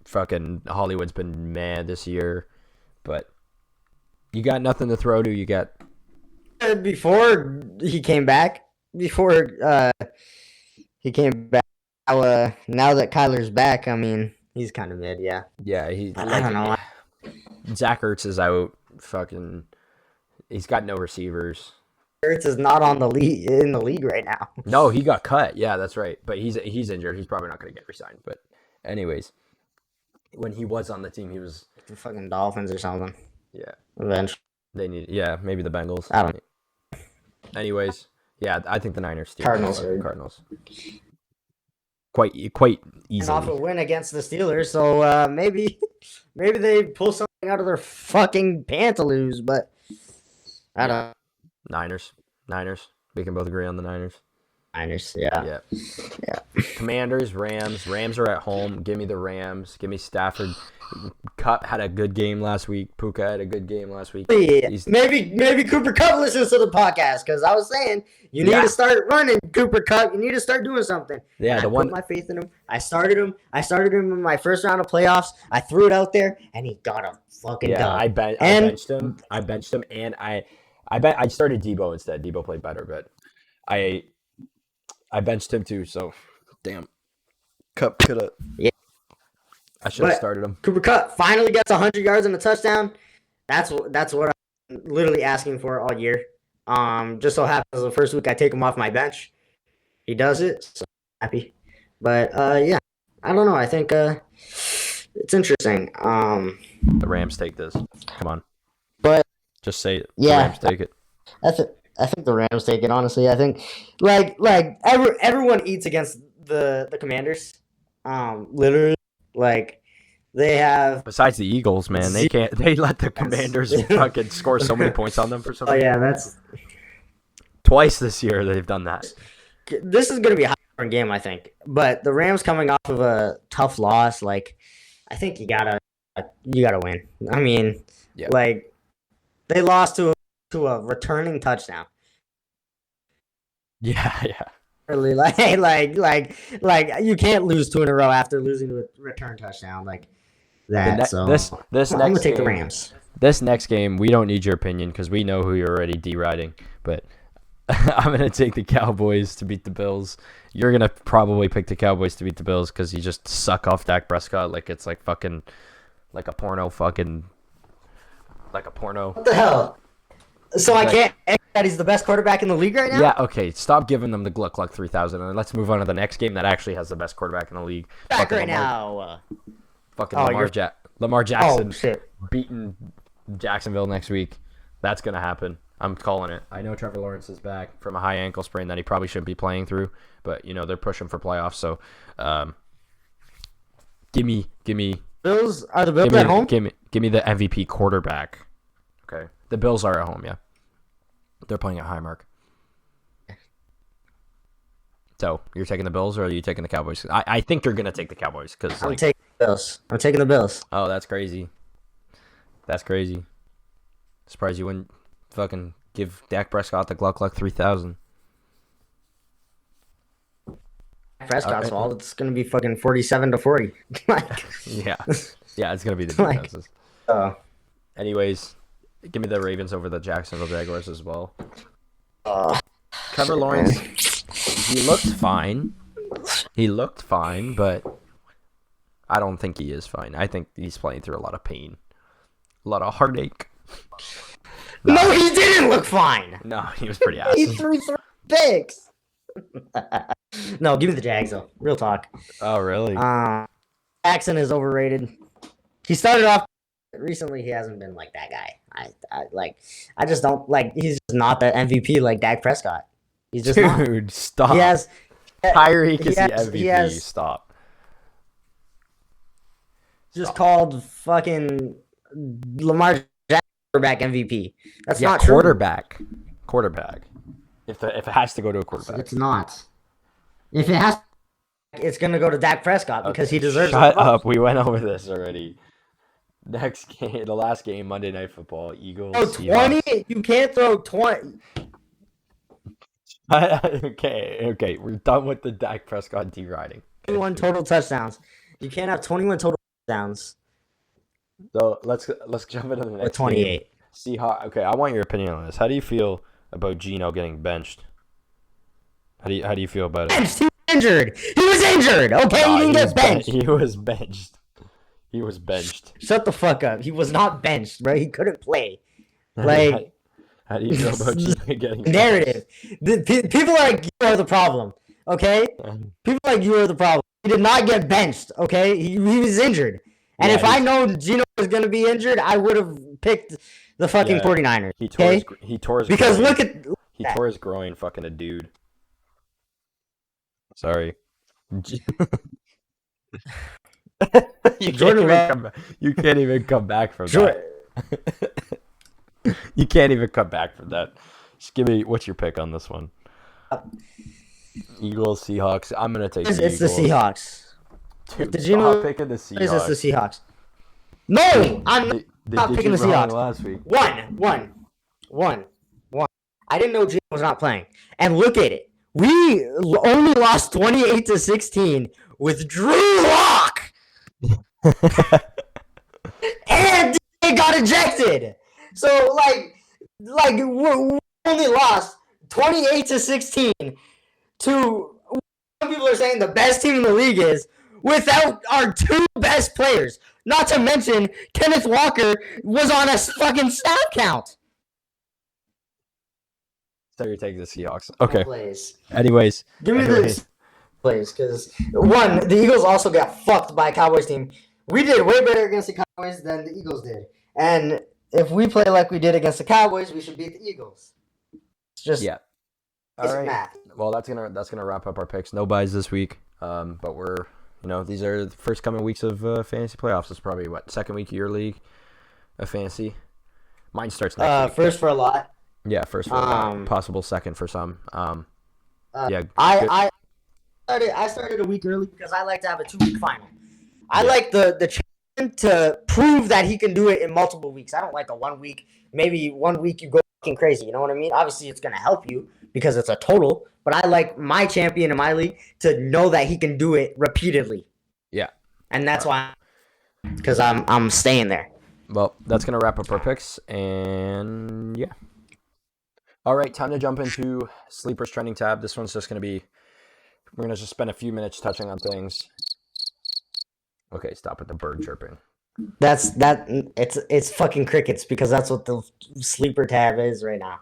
Fucking Hollywood's been mad this year, but you got nothing to throw to. You got before he came back. Now that Kyler's back, I mean, he's kind of mid. Yeah. Yeah. I don't know. Zach Ertz is out. Fucking. He's got no receivers. Ertz is not in the league right now. No, he got cut. Yeah, that's right. But he's injured. He's probably not going to get re-signed. But anyways, when he was on the team, he was the fucking Dolphins or something. Yeah. Eventually. Maybe the Bengals. I don't know. Anyways, yeah, I think the Niners steal Cardinals. Quite easily. Off a win against the Steelers, so maybe they pull something out of their fucking pantaloons, but I don't know. Niners. We can both agree on the Niners. Yeah. Commanders, Rams. Rams are at home. Give me the Rams. Give me Stafford. Kupp had a good game last week. Puka had a good game last week. Maybe Cooper Kupp listens to the podcast because I was saying you need to start running, Cooper Kupp. You need to start doing something. Yeah, I put my faith in him. I started him in my first round of playoffs. I threw it out there and he got a fucking dub. I benched him. And I started Debo instead. Debo played better, but I benched him too. So, damn, Kupp could have. Yeah, I should have started him. Cooper Kupp finally gets 100 yards and a touchdown. That's what I'm literally asking for all year. Just so happens the first week I take him off my bench, he does it. So I'm happy. But yeah, I don't know. I think it's interesting. The Rams take this. Come on. But. Just say it. Yeah, the Rams take it. I think the Rams take it. Honestly, I think everyone eats against the Commanders. Literally, they have. Besides the Eagles, man, they can't. They let the Commanders fucking score so many points on them for some reason. Oh yeah, that's twice this year they've done that. This is gonna be a high game, I think. But the Rams coming off of a tough loss, I think you gotta win. I mean, they lost to a returning touchdown. Yeah. Really, you can't lose 2 in a row after losing to a return touchdown like that. This I'm gonna take the Rams. This next game, we don't need your opinion because we know who you're already deriding. But I'm gonna take the Cowboys to beat the Bills. You're gonna probably pick the Cowboys to beat the Bills because you just suck off Dak Prescott like it's like fucking like a porno fucking, like a porno. What the hell? So I Like- can't act that he's the best quarterback in the league right now? Yeah, okay. Stop giving them the Gluck Gluck 3000, and let's move on to the next game that actually has the best quarterback in the league. Back Fucking right Lamar, now. Fucking Oh, Lamar Jackson Oh, shit. beating Jacksonville next week. That's gonna happen. I'm calling it. I know Trevor Lawrence is back from a high ankle sprain that he probably shouldn't be playing through, but they're pushing for playoffs. So, give me Bills are the Bills at home? give me the MVP quarterback. Okay, the Bills are at home. Yeah, they're playing at Highmark. So you're taking the Bills, or are you taking the Cowboys? I think you're gonna take the Cowboys because I'm taking the Bills. I'm taking the Bills. oh, that's crazy. That's crazy. Surprised you wouldn't fucking give Dak Prescott the Gluck Gluck 3000. Prescott's fault. It's gonna be fucking 47-40. Like, Yeah, yeah, it's gonna be the Like- defenses. uh, Anyways, give me the Ravens over the Jacksonville Jaguars as well. uh, Trevor Lawrence, he looked fine. He looked fine, but I don't think he is fine. I think he's playing through a lot of pain, a lot of heartache. no, he didn't look fine. No, he was pretty He ass. threw 3 picks. No, give me the Jags though. Real talk. Oh, really? Jackson is overrated. He started off recently. He hasn't been like that guy. I just don't like. He's just not the MVP like Dak Prescott. He's just not. Dude, stop. He has. Tyreek is he the has- MVP. he has- Stop. Just called fucking Lamar Jackson quarterback MVP. That's Yeah, not true. quarterback. If it has to go to a quarterback. It's not. If it has, it's gonna go to Dak Prescott because he deserves Shut it. the most. up. We went over this already. Next game, the last game, Monday Night Football, Eagles. Oh, Seahawks. 20? You can't throw 20. Okay, we're done with the Dak Prescott deriding. 21 total touchdowns. You can't have 21 total touchdowns So let's jump into the or next 28. game. Seahawks. Okay, I want your opinion on this. How do you feel about Geno getting benched? How do you feel about it? Benched. He was injured. He was injured. Okay, Nah, he didn't get benched. He was benched. He was benched. Shut the fuck up. He was not benched, bro. He couldn't play. How- Like how do you feel about Geno getting narrative. People like you are the problem. Okay, benched? people like you are the problem. He did not get benched. Okay, he was injured. And Yeah, if I know Gino was gonna be injured, I would have picked the fucking Yeah, 49ers. He tore Okay, his because groin. look at He that. tore his groin fucking a dude. Sorry. you, Jordan Love- you can't even come back from Sure. that. You can't even come back from that. Just give me what's your pick on this one? Eagles, Seahawks. I'm gonna take It's the the Eagles. Seahawks. Dude, Did stop you know- picking the It's Seahawks. the Seahawks. No, I'm They not did picking you the wrong Seahawks. last week. One. I didn't know Gino was not playing. And look at it. We only lost 28-16 with Drew Lock, and they got ejected. So we only lost 28-16 to some people are saying the best team in the league is without our 2 best players. Not to mention Kenneth Walker was on a fucking snap count. So you're taking the Seahawks. Okay. Plays. Anyways. Give me Anyways. this plays because one, the Eagles also got fucked by a Cowboys team. We did way better against the Cowboys than the Eagles did, and if we play like we did against the Cowboys, we should beat the Eagles. It's just Yeah. All basic right. math. Well, that's gonna wrap up our picks. No buys this week. But we're these are the first coming weeks of fantasy playoffs. It's probably second week of your league of fantasy. Mine starts next week. First for a lot. Yeah, first for possible second for some. Yeah. I started a week early because I like to have a 2-week final. I like the champion to prove that he can do it in multiple weeks. I don't like a 1 week. Maybe 1 week you go fucking crazy. You know what I mean? Obviously, it's gonna help you because it's a total. But I like my champion in my league to know that he can do it repeatedly. Yeah. And that's why, because I'm staying there. Well, that's gonna wrap up our picks, and yeah. All right, time to jump into Sleepers Trending tab. This one's just gonna be. We're gonna just spend a few minutes touching on things. Okay, stop with the bird chirping. It's fucking crickets because that's what the sleeper tab is right now.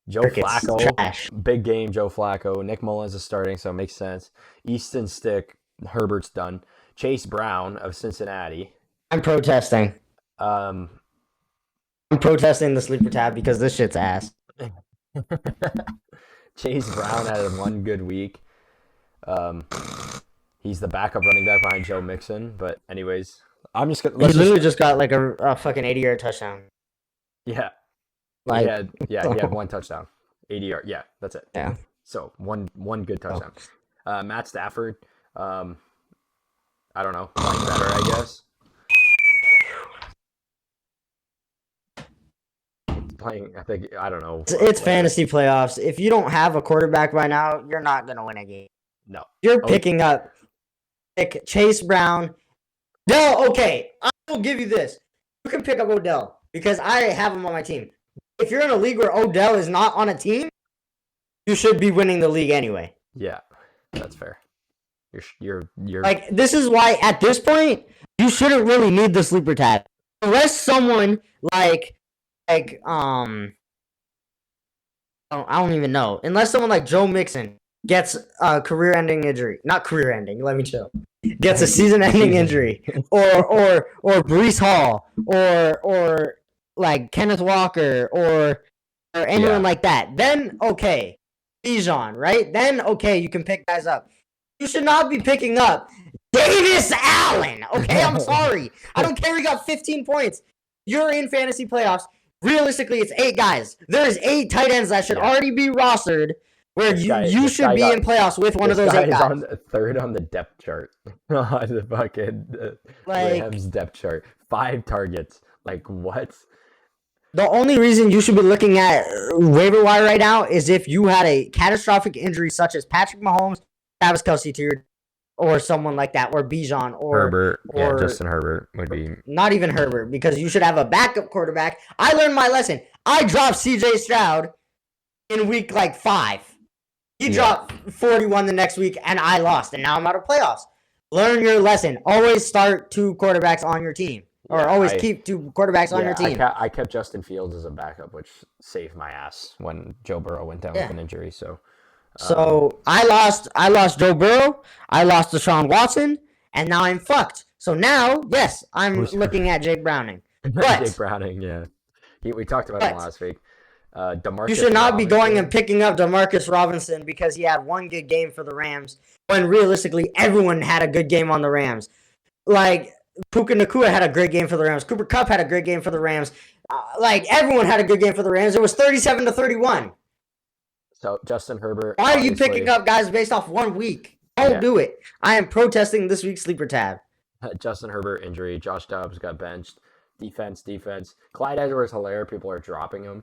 Joe Crickets, Flacco, trash. big game. Joe Flacco. Nick Mullins is starting, so it makes sense. Easton Stick. Herbert's done. Chase Brown of Cincinnati. I'm protesting. Um, I'm protesting the sleeper tab because this shit's ass. Chase Brown had one good week. Um, he's the backup running back behind Joe Mixon. But anyways, I'm just gonna He literally just got like a fucking 80-yard touchdown. yeah. Like, He had one touchdown, 80 yard. Yeah, that's it. yeah. So one good touchdown. Matt Stafford, I don't know, playing better, I guess. Playing, I don't know. It's fantasy playoffs. If you don't have a quarterback by now, you're not gonna win a game. No, You're picking up Chase Brown. No, okay. I will give you this. You can pick up Odell because I have him on my team. If you're in a league where Odell is not on a team, you should be winning the league anyway. Yeah, that's fair. You're Like, this is why at this point you shouldn't really need the sleeper tab unless someone like I don't even know, unless someone like Joe Mixon gets a career-ending injury, not career-ending. Let me chill. Gets a season-ending injury, or Brees Hall, or like Kenneth Walker, or anyone like that. Then okay, Bijan, right? Then okay, you can pick guys up. You should not be picking up Davis Allen. Okay, I'm sorry. I don't care. He got 15 points. You're in fantasy playoffs. Realistically, it's 8 guys. There's 8 tight ends that should already be rostered. Where you should be in playoffs with one of those 8 guys. On third on the depth chart. On the fucking Rams depth chart. 5 targets. Like, what? The only reason you should be looking at waiver wire right now is if you had a catastrophic injury such as Patrick Mahomes, Travis Kelce, or someone like that, or Bijan, or Herbert, or Justin Herbert would be. Not even Herbert, because you should have a backup quarterback. I learned my lesson. I dropped C.J. Stroud in week like 5. He dropped 41 the next week, and I lost, and now I'm out of playoffs. Learn your lesson. Always start 2 quarterbacks on your team, or always keep 2 quarterbacks on your team. I kept Justin Fields as a backup, which saved my ass when Joe Burrow went down with an injury. So I lost Joe Burrow, I lost Deshaun Watson, and now I'm fucked. So now, yes, I'm looking at Jake Browning. But, Jake Browning, yeah. We talked about him last week. DeMarcus you should not be going and picking up Demarcus Robinson because he had one good game for the Rams, when realistically everyone had a good game on the Rams. Like, Puka Nacua had a great game for the Rams. Cooper Kupp had a great game for the Rams. Like, everyone had a good game for the Rams. It was 37-31. So, Justin Herbert. Why are you picking up guys based off 1 week? Don't do it. I am protesting this week's sleeper tab. Justin Herbert injury. Josh Dobbs got benched. Defense. Clyde Edwards-Helaire, people are dropping him.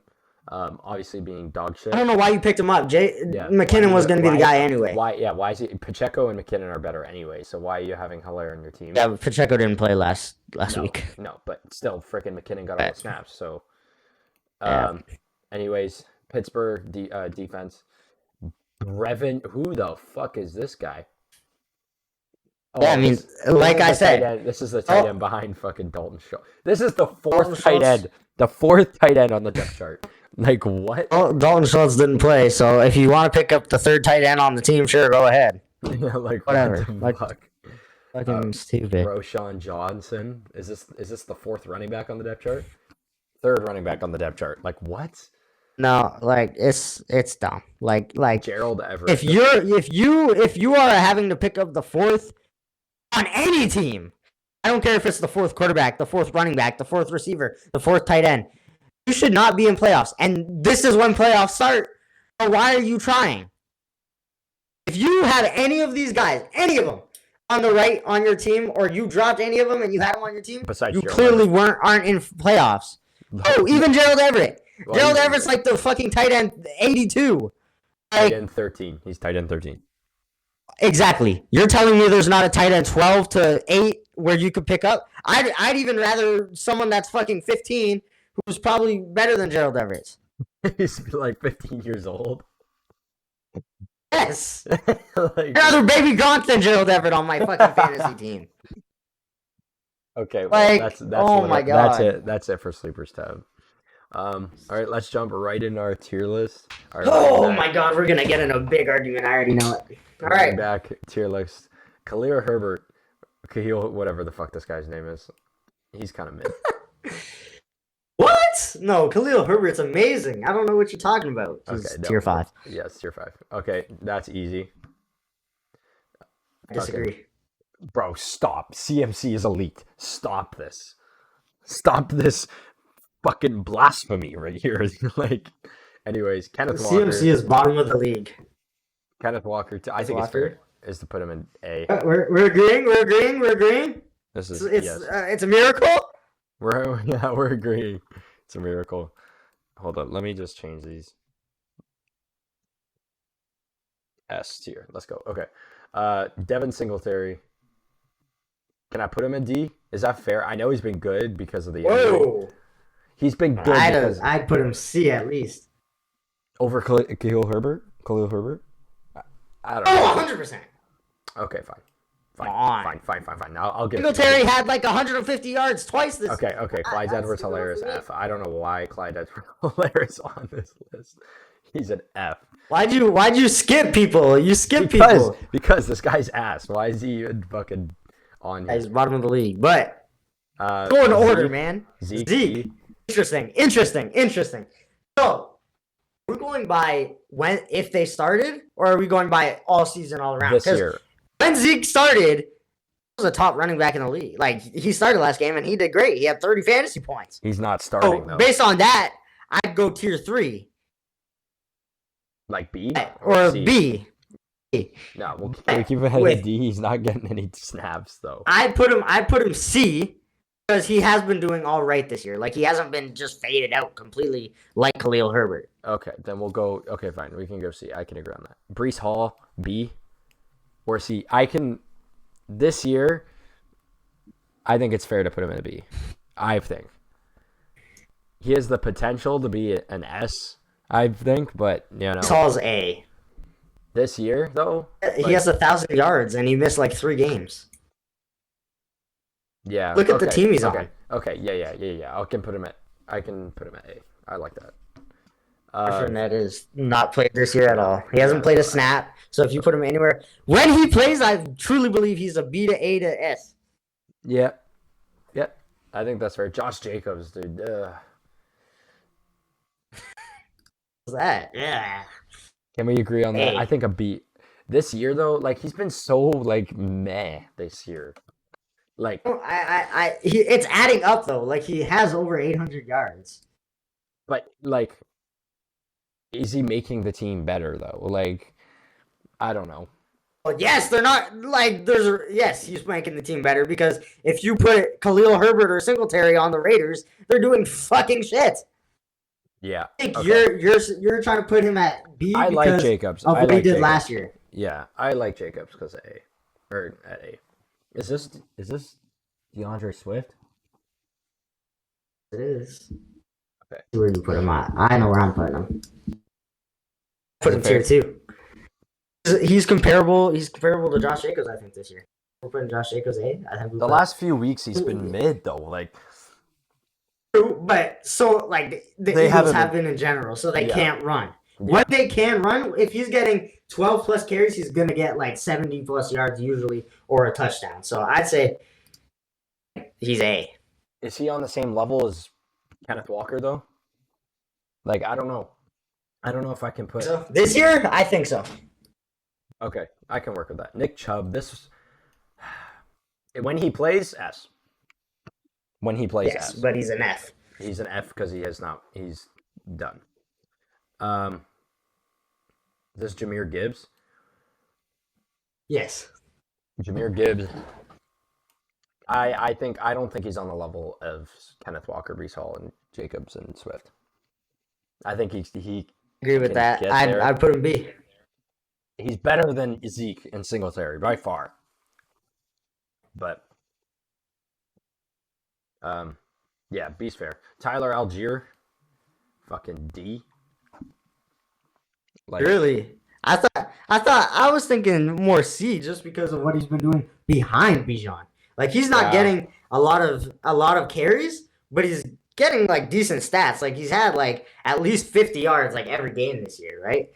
Obviously being dog shit. I don't know why you picked him up. McKinnon was going to be the guy anyway. Why is he? Pacheco and McKinnon are better anyway, so why are you having Helaire on your team? Yeah, but Pacheco didn't play last week. No, but still, freaking McKinnon got all the snaps, so... Anyways, Pittsburgh defense. Brevin, who the fuck is this guy? Yeah, I mean, like I said... This is the tight end behind fucking Dalton Schultz. This is the 4th tight end. The 4th tight end on the depth chart. Like, what? Oh, Dalton Schultz didn't play, so if you want to pick up the 3rd tight end on the team, sure, go ahead. Like, whatever. What the fuck? Fucking stupid. Roshan Johnson. Is this the 4th running back on the depth chart? 3rd running back on the depth chart. Like, what? No, like it's dumb. Like Gerald Everett. If you are having to pick up the 4th on any team, I don't care if it's the 4th quarterback, the 4th running back, the 4th receiver, the 4th tight end. You should not be in playoffs. And this is when playoffs start. So why are you trying? If you had any of these guys, any of them, on the right on your team, or you dropped any of them and you had them on your team, you clearly aren't in playoffs. Oh, even Gerald Everett. Well, Gerald Everett's like the fucking tight end 82. Tight end 13. He's tight end 13. Exactly. You're telling me there's not a tight end 12 to 8 where you could pick up? I'd even rather someone that's fucking 15 who's probably better than Gerald Everett. He's like 15 years old. Yes. I'd rather Baby Gronk than Gerald Everett on my fucking fantasy team. Okay, well Like, that's oh my that's god. it. That's it for sleepers tab. All right, let's jump right into our tier list. Our running Oh back, my god, we're gonna get in a big argument. I already know it. All running right. back tier list. Khalil Herbert, Khalil, whatever the fuck this guy's name is. He's kind of mid. What? No, Khalil Herbert's amazing. I don't know what you're talking about. He's Okay, tier 5. Yes, tier 5. Okay, that's easy. I disagree. Bro, stop. CMC is elite. Stop this. Stop this fucking blasphemy right here. Like, anyways, Kenneth Walker. CMC is bottom of the league. Kenneth Walker. I think it's fair is to put him in A. We're agreeing. We're agreeing. We're agreeing. This is It's a miracle. We're agreeing. It's a miracle. Hold up. Let me just change these. S tier. Let's go. Okay. Devin Singletary. Can I put him in D? Is that fair? I know he's been good because of the injury. Whoa. He's been good. I'd put him C at least. Over Khalil Herbert? Khalil Herbert? I don't know. 100%. Okay, fine. Fine. Fine. I'll give Singletary had like 150 yards twice this Okay. Clyde Edwards-Helaire is F. I don't know why Clyde Edwards-Helaire is on this list. He's an F. Why'd you skip people? You skip people. Because this guy's ass. Why is he even fucking on here? He's bottom of the league. But go in order, man. Zeke. Interesting. So we're going by if they started, or are we going by all season all around? This year. When Zeke started, he was a top running back in the league. Like, he started last game and he did great. He had 30 fantasy points. He's not starting though. Based on that, I'd go tier 3. Like B or C? B. No, we'll keep ahead of D. He's not getting any snaps though. I'd put him C because he has been doing all right this year. Like, he hasn't been just faded out completely like Khalil Herbert. Okay, then we'll go. Okay, fine. We can go C. I can agree on that. Breece Hall, B or C. This year, I think it's fair to put him in a B. I think. He has the potential to be an S, I think, but, Breece Hall's A. This year, though? He has 1,000 yards, and he missed like 3 games. Yeah. Look at the team he's on. Okay, yeah. I can put him at A. I like that. Fournette is not played this year at all. He hasn't played a snap. So if you put him anywhere, when he plays, I truly believe he's a B to A to S. Yeah. I think that's fair. Josh Jacobs, dude. What's that? Yeah. Can we agree on that? A. I think a B. This year, though, like, he's been so, like, meh this year. Like, it's adding up though. Like, he has over 800 yards. But, like, is he making the team better though? Like, I don't know. Well, yes, they're not like yes, he's making the team better because if you put Khalil Herbert or Singletary on the Raiders, they're doing fucking shit. Yeah. I think you're trying to put him at B. I like Jacobs. Of what he did last year. Yeah, I like Jacobs because at A. Is this DeAndre Swift? It is. Okay. Where do you put him at? I know where I'm putting him. Put him tier 2. He's comparable. He's comparable to Josh Jacobs, I think, this year. We're putting Josh Jacobs A. I think the last few weeks he's been mid though. Like, but so like the Eagles have been in general, so they can't run. Yeah. When they can run, if he's getting 12 plus carries, he's gonna get like 70 plus yards usually or a touchdown. So I'd say he's A. Is he on the same level as Kenneth Walker though? Like, I don't know. I don't know if I can put this year. I think so. Okay, I can work with that. Nick Chubb. When he plays, S. When he plays, yes, S. But he's an F. He's an F because he's done. This Jahmyr Gibbs. Yes. Jahmyr Gibbs. I don't think he's on the level of Kenneth Walker, Breece Hall, and Jacobs and Swift. I think he agree with that. I'd put him B. He's better than Zeke and Singletary by far. But yeah, B's fair. Tyler Algier, fucking D. Like, really? I was thinking more C just because of what he's been doing behind Bijan. Like he's not Yeah. getting a lot of carries, but he's getting like decent stats. Like he's had like at least 50 yards like every game this year, right?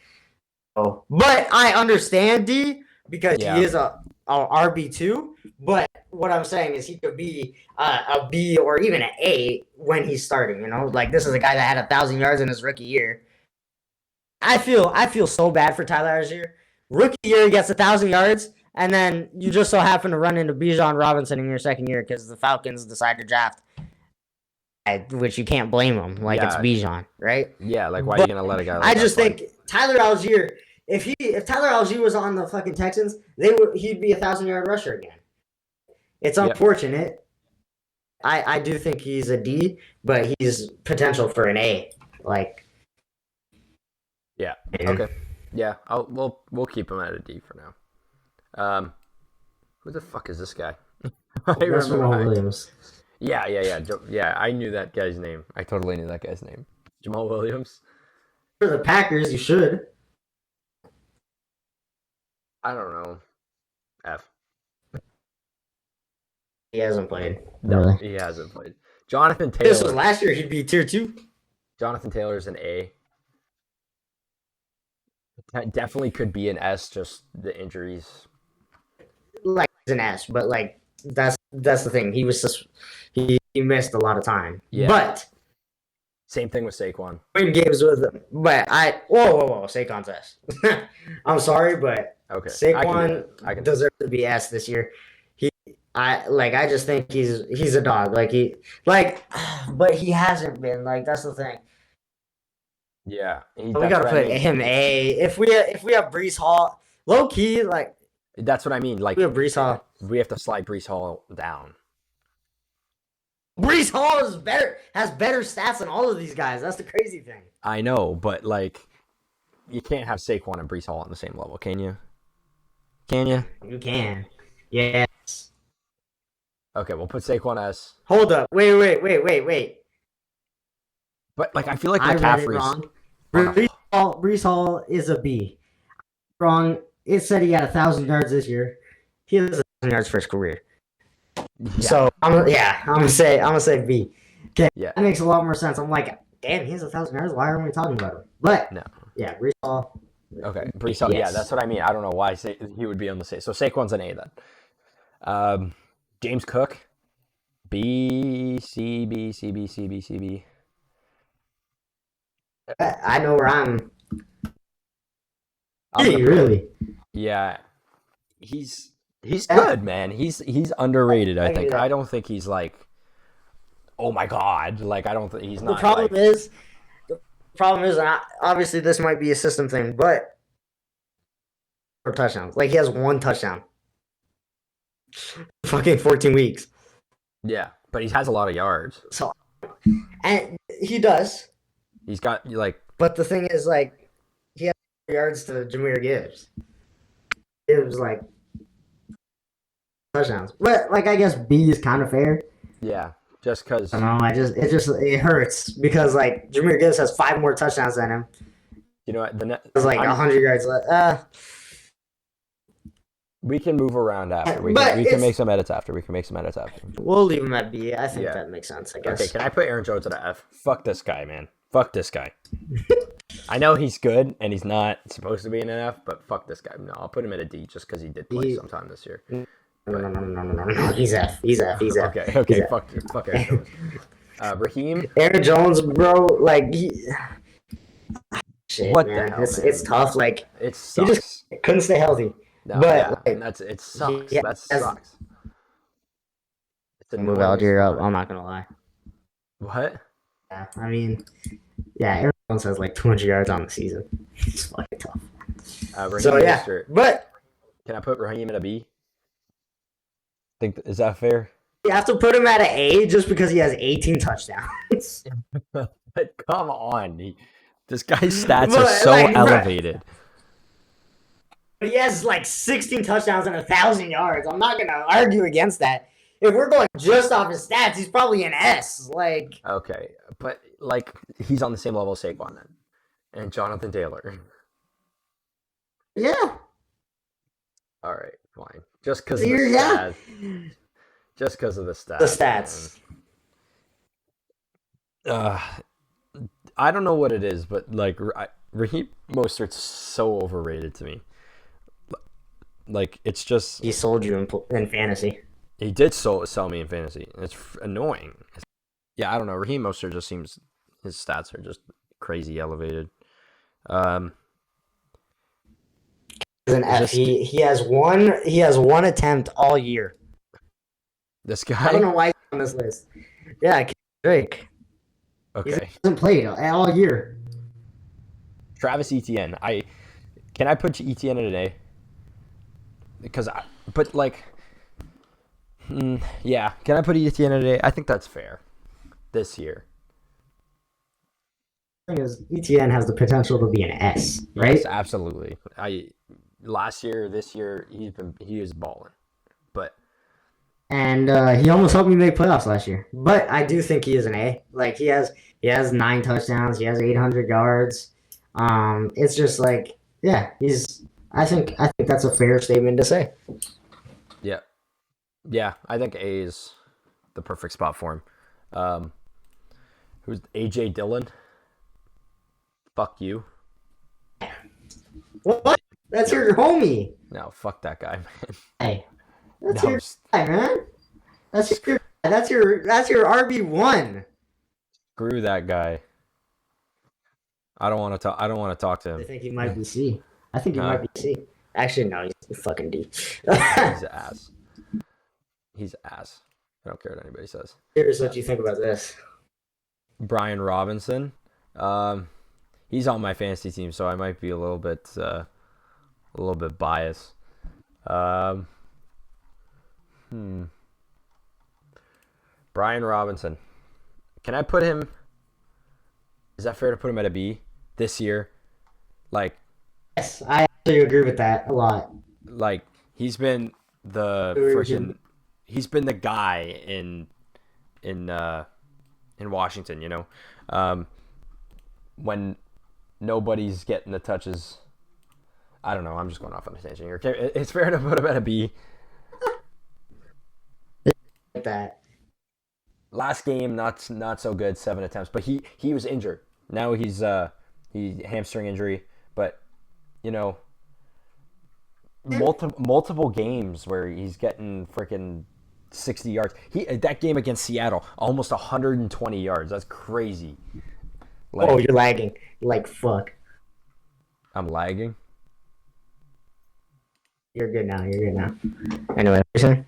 Oh, but I understand D because he Yeah. is a RB2. But what I'm saying is he could be a B or even an A when he's starting. You know, like this is a guy that had 1,000 yards in his rookie year. I feel so bad for Tyler Algier. Rookie year he gets 1,000 yards, and then you just so happen to run into Bijan Robinson in your second year because the Falcons decide to draft, which you can't blame them. Like it's Yeah. Bijan, right? Yeah, like why are you But gonna let a guy like I that just slide? think Tyler Algier, if Tyler Algier was on the fucking Texans, he'd be 1,000 yard rusher again. It's Yep. unfortunate. I do think he's a D, but he's potential for an A. Like Yeah. man. Okay. Yeah. We'll keep him at a D for now. Who the fuck is this guy? I That's remember. Jamal Williams. Yeah. I knew that guy's name. I totally knew that guy's name. Jamal Williams. For the Packers, you should. I don't know. F. He hasn't played. No, Really. he hasn't played. Jonathan This was Taylor. last year. He'd be tier 2. Jonathan Taylor's an A. Definitely could be an S. Just the injuries. Like he's an S, but like that's the thing. He was just he missed a lot of time. Yeah. But Same thing with Saquon. win games with him. But whoa, Saquon's S. I'm sorry, but Okay. Saquon I can. deserves to be S this year. I just think he's a dog. But he hasn't been. Like that's the thing. Yeah. We gotta put him A. If we have Brees Hall, low key, like That's what I mean. Like we have Brees Hall. we have to slide Brees Hall down. Brees Hall has better stats than all of these guys. That's the crazy thing. I know, but like, you can't have Saquon and Brees Hall on the same level, can you? Can you? You can. Yes. Okay, we'll put Saquon S. Hold up. Wait. But like, I feel like I read it McCaffrey's. wrong. on a- Brees Hall is a B. Wrong. It said he had 1,000 yards this year. He has 1,000 yards for his career. Yeah. So I'm gonna say B. Okay, Yeah. that makes a lot more sense. I'm like, damn, he has 1,000 yards. Why aren't we talking about him? But No. yeah, Brees Hall. Okay, Brees Hall. Yeah, Yes. that's what I mean. I don't know why he would be on the same. So Saquon's an A then. James Cook, B, C, B, C, B, C, B, C, B. I know where I'm. I'm gonna put- Really? Yeah, he's Yeah. good, man. He's underrated. I I can do think. that. I don't think he's like, oh my god. Like I don't think he's The not. problem like, is, and obviously this might be a system thing, but for touchdowns, like he has one touchdown. Fucking 14 weeks. yeah, but he has a lot of yards. So, and he does, He's got like, but the thing is, like, he has yards to Jameer Gibbs. Gibbs like touchdowns, but like I guess B is kind of fair. yeah, just because. I don't know. It hurts because like Jameer Gibbs has 5 more touchdowns than him. You know what? It's like 100 yards left. We can move around after. We But can make some edits after. We'll leave him at B. I think Yeah. that makes sense. I guess. Okay, can I put Aaron Jones at a F? Fuck this guy, man. Fuck this guy. I know he's good and he's not supposed to be in an F, but fuck this guy. No, I'll put him at a D just because he did play sometime this year. No. He's F. He's F. He's F. Okay, He's F. fuck Aaron Jones. Raheem, Aaron Jones, bro. Like shit, What the man. hell, It's man? tough. Like it he sucks. just couldn't stay healthy. No, but, yeah, like, and it sucks. yeah, That that's- sucks. It's Move annoying as Algier up. fuck. I'm not gonna lie. What? Yeah, I mean, yeah, Aaron Jones has like 200 yards on the season. It's fucking tough. Raheem So yeah, Mostert. but Can I put Raheem at a B? Is that fair? you have to put him at an A just because he has 18 touchdowns. But come on, this guy's stats But, are so like, bro- elevated. But he has like 16 touchdowns and 1,000 yards. I'm not gonna argue against that. If we're going just off his stats, he's probably an S. Like, Okay, but like he's on the same level as Saquon then, and Jonathan Taylor. yeah, All right, fine. Just because Yeah. just because of the The stats. stats. Uh, I don't know what it is, but like Raheem Mostert's so overrated to me. Like it's just He sold you in fantasy. he did sell me in fantasy. And it's annoying. Yeah, I don't know. Raheem Mostert just seems his stats are just crazy elevated. Um, He's an F. just He has one attempt all year. this I don't know guy. why he's on this list. Yeah, Drake. He Okay, hasn't played all year. Travis Etienne. Can I put Etienne in an A? Because but like, yeah. Can I put Etienne in an A? I think that's fair. This year. Thing is, ETN has the potential to be an S, right? Yes, absolutely. Last year, this year, he is balling, but And he almost helped me make playoffs last year. But I do think he is an A. Like he has 9 touchdowns. He has 800 yards. It's just like yeah, he's. I think that's a fair statement to say. yeah, yeah. I think A is the perfect spot for him. Who's AJ Dillon? Fuck you. What? That's your homie. No, fuck that guy, man. Hey, that's No, your guy, man. That's your RB1. screw that guy. I don't want to talk. I don't want to talk to I him. think he might be C. I think he Huh? might be C. Actually, no, he's fucking D. He's ass. He's ass. I don't care what anybody says. Here's what you think about this. Brian Robinson. He's on my fantasy team, so I might be a little bit biased. Brian Robinson. Can I put him? Is that fair to put him at a B this year? Like Yes, I actually agree with that a lot. he's been the freaking. He's been the guy in Washington. You know, when nobody's getting the touches. I don't know. I'm just going off on a tangent here. It's fair to put him at a B. Like that. Last game, not so good. 7 attempts, but he was injured. Now he's he hamstring injury, but you know, multiple games where he's getting freaking 60 yards. That game against Seattle, almost 120 yards. That's crazy. Like, Oh, you're lagging. Like fuck. I'm lagging. You're good now. You're good now. Anyway, what you saying?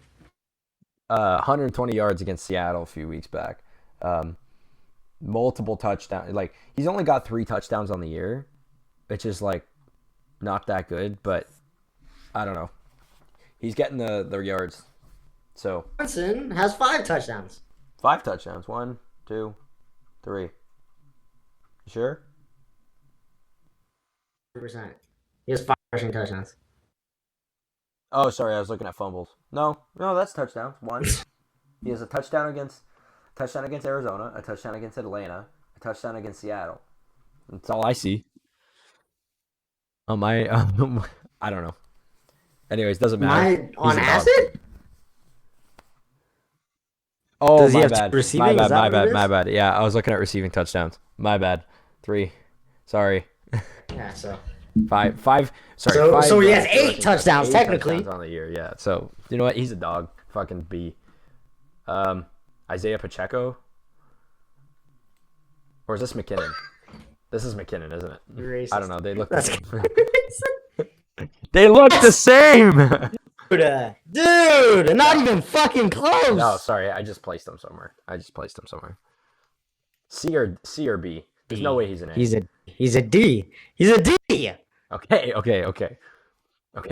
120 yards against Seattle a few weeks back. Multiple touchdowns. Like he's only got 3 touchdowns on the year, which is like not that good, but I don't know. He's getting the yards. So Johnson has 5 touchdowns. 5 touchdowns. 1, 2, 3. You sure? 100%. He has 5 rushing touchdowns. Oh, sorry, I was looking at fumbles. No, that's touchdowns. 1. He has a touchdown against Arizona, a touchdown against Atlanta, a touchdown against Seattle. That's all I see. On my, I don't know. Anyways, doesn't matter. On He's a dog. acid? Oh, Does he my have bad. receiving? My Is bad. that My what it bad. is? My bad. Yeah, I was looking at receiving touchdowns. My bad. 3. Sorry. Yeah, so. 5. Sorry. So 5, he has 8 rushing- touchdowns, 8 technically. touchdowns on the year. Yeah. So you know what? He's a dog. Fucking B. Isaiah Pacheco. Or is this McKinnon? This is McKinnon, isn't it? You're racist. I don't know. They look. That's They look the same. Dude, not even fucking close. No, sorry. I just placed him somewhere. C or B. There's no way he's an A. He's a D. He's a D. Okay,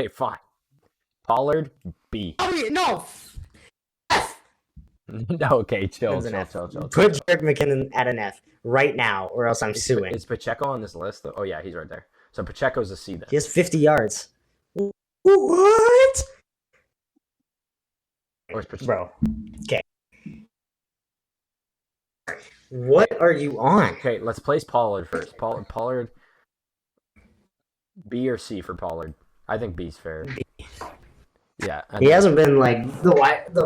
fine. Pollard, B. Oh, no. F. No, okay, chill. Put chill. Jerick McKinnon at an F right now, or else I'm suing. Is Pacheco on this list? Oh, yeah, he's right there. So Pacheco's a C then. He has 50 yards. What? Or is Pacheco? Bro. Okay. What are you on? Okay, let's place Pollard first. Pollard, B or C for Pollard? I think B's fair. Yeah, He hasn't been like the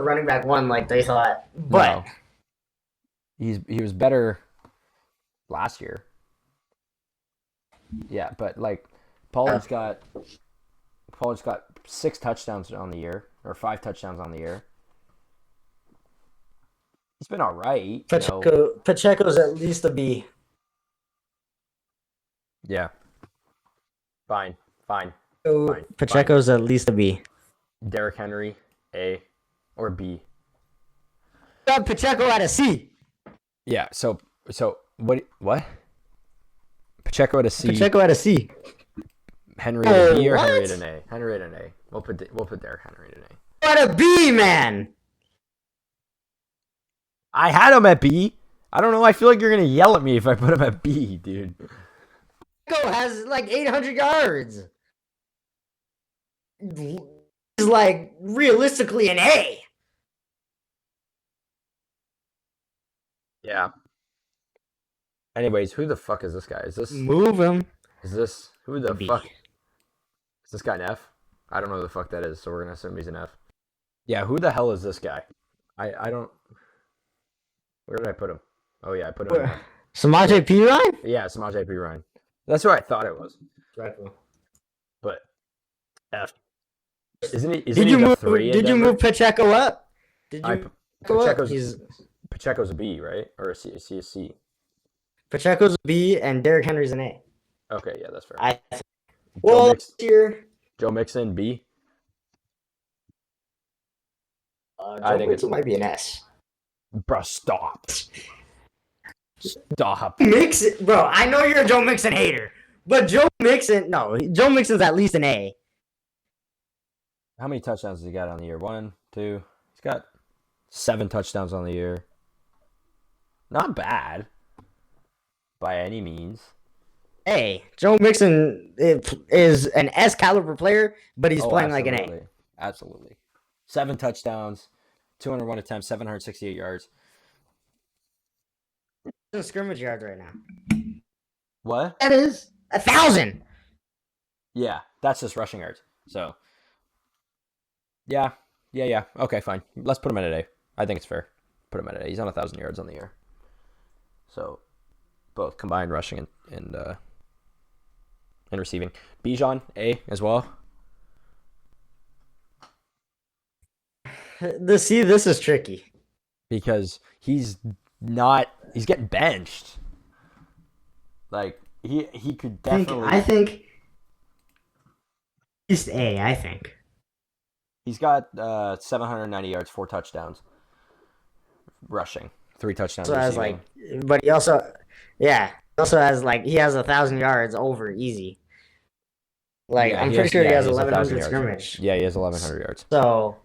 running back one like they thought, but no. He was better last year. Yeah, but like Pollard's got 6 touchdowns on the year or 5 touchdowns on the year. He's been all right. Pacheco's at least a B. Yeah. Fine. So Pacheco's at least a B. Derrick Henry, A or B. Got Pacheco at a C. Yeah. So what? Pacheco at a C. Pacheco at a C. Henry at a B or what? Henry at an A? Henry at an A. We'll put Derrick Henry at an A. At a B, man. I had him at B. I don't know. I feel like you're gonna yell at me if I put him at B, dude. Pacheco has like 800 yards. He's like realistically an A. Yeah. Anyways, who the fuck is this guy? Move him. Who the B. fuck? Is this guy an F? I don't know who the fuck that is, so we're gonna assume he's an F. Yeah, who the hell is this guy? I don't. Where did I put him? Oh yeah, I put him. In Samaje Perine? Yeah, Samaje Perine. That's what I thought it was. Dreadful. But F. Isn't he? Did you move? Did you move Pacheco up? Did you? Pacheco's a B, right? Or a C? Pacheco's a B and Derrick Henry's an A. Okay, yeah, that's fair. Joe Mixon B. I think it might be an S. Bro, stop. Stop. Mixon, bro. I know you're a Joe Mixon hater, but Joe Mixon's at least an A. How many touchdowns has he got on the year? 1, 2. He's got 7 touchdowns on the year. Not bad, by any means. Hey, Joe Mixon is an S caliber player, but he's playing like an A. Absolutely. 7 touchdowns, 201 attempts, 768 yards. Scrimmage yards right now. What? That is 1,000. Yeah, that's just rushing yards. So, yeah. Okay, fine. Let's put him at an A. I think it's fair. Put him at an A. He's on 1,000 yards on the year. So, both combined rushing and receiving. Bijan, A as well. This is tricky. Because he's getting benched. Like, he could definitely... I think at least A, I think. He's got 790 yards, 4 touchdowns. Rushing. 3 touchdowns So receiving. but he also has 1,000 yards over easy. I'm pretty sure he has 1,100 scrimmage. Yeah, he has 1,100 yards. So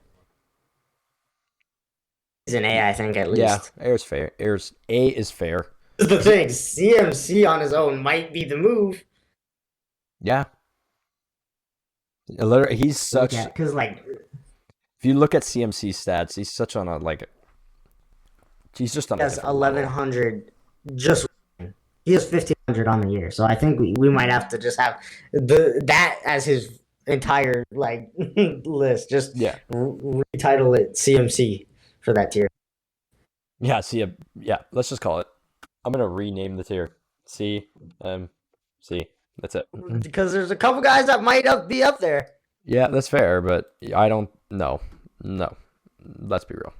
he's an A, I think, at least. Yeah, A is fair. A is fair. The thing, CMC on his own might be the move. Yeah. He's such... Because, if you look at CMC stats, he's such on a, he's just on a different 1,100 just... He has 1,500 on the year, so I think we might have to just have that as his entire list. Just retitle it CMC for that tier. Yeah, let's just call it. I'm gonna rename the tier. CMC. That's it. Because there's a couple guys that might be up there. Yeah, that's fair, but I don't know. No, let's be real.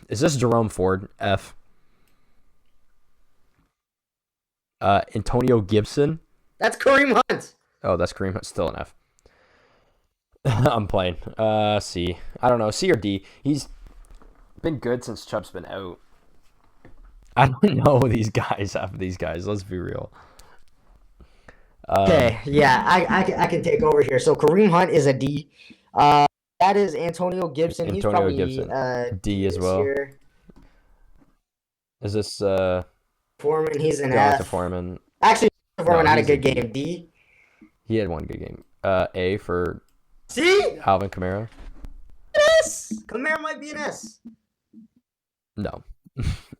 Is this Jerome Ford? F. Antonio Gibson. That's Kareem Hunt. Oh, that's Kareem Hunt. Still an F. I'm playing. C. I don't know. C or D. He's been good since Chubb's been out. I don't know these guys. Let's be real. Okay. Yeah, I can take over here. So Kareem Hunt is a D. That is Antonio Gibson. He's probably Gibson. D as well. Year. Is this Foreman? He's an F. Foreman. Actually, Foreman had a good game. D. He had one good game. A for C. Alvin Kamara. S. Kamara might be an S. No,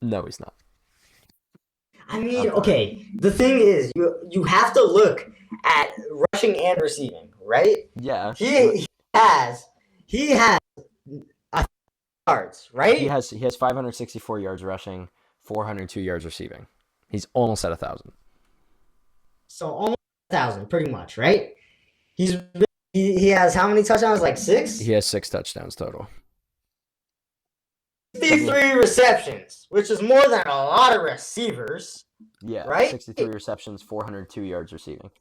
no, he's not. I mean, okay. The thing is, you have to look at rushing and receiving, right? Yeah. He has He has yards, He right? has 564 yards rushing, 402 yards receiving. He's almost at 1,000. So almost 1,000, pretty much, right? He's he has how many touchdowns? Like He six? has 6 touchdowns total. 53 receptions, which is more than a lot of receivers, Yeah, right? 63 receptions, 402 yards receiving.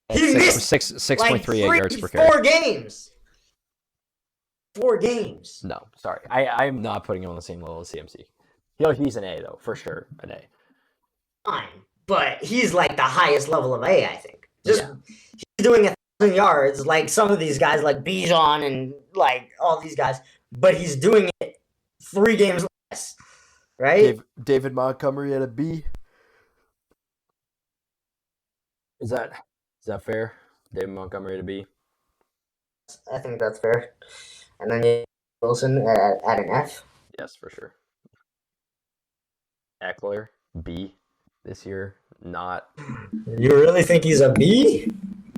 He missed six like 6.38 three, yards per carry. 4 games. 4 games. No, sorry. I'm not putting him on the same level as CMC. He's an A, though, for sure. An A. Fine. But he's like the highest level of A, I think. Just Yeah. he's doing 1,000 yards like some of these guys, like Bijan and like all these guys, but he's doing it 3 games less, right? David Montgomery at a B. Is that fair? David Montgomery at a B. I think that's fair. And then Wilson at an F. Yes, for sure. Eckler B this year. Not. You really think he's a B?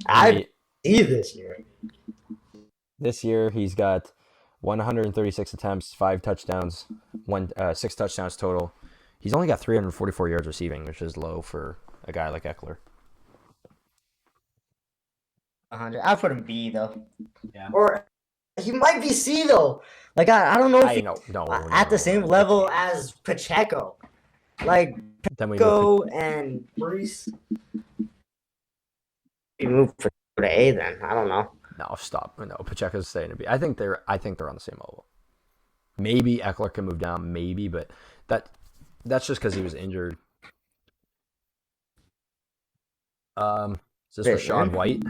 I see this year. This year he's got 136 attempts, 5 touchdowns, 6 touchdowns total. He's only got 344 yards receiving, which is low for a guy like Eckler. 100. I'll put him B though. Yeah. Or he might be C though. Like I don't know if he's No, at the same level as Pacheco. Like Then we Pacheco and Brees. You move to A then. I don't know. No, stop. No, Pacheco's staying to B. I think they're on the same level. Maybe Eckler can move down, maybe, but that's just because he was injured. Is this Rachaad White?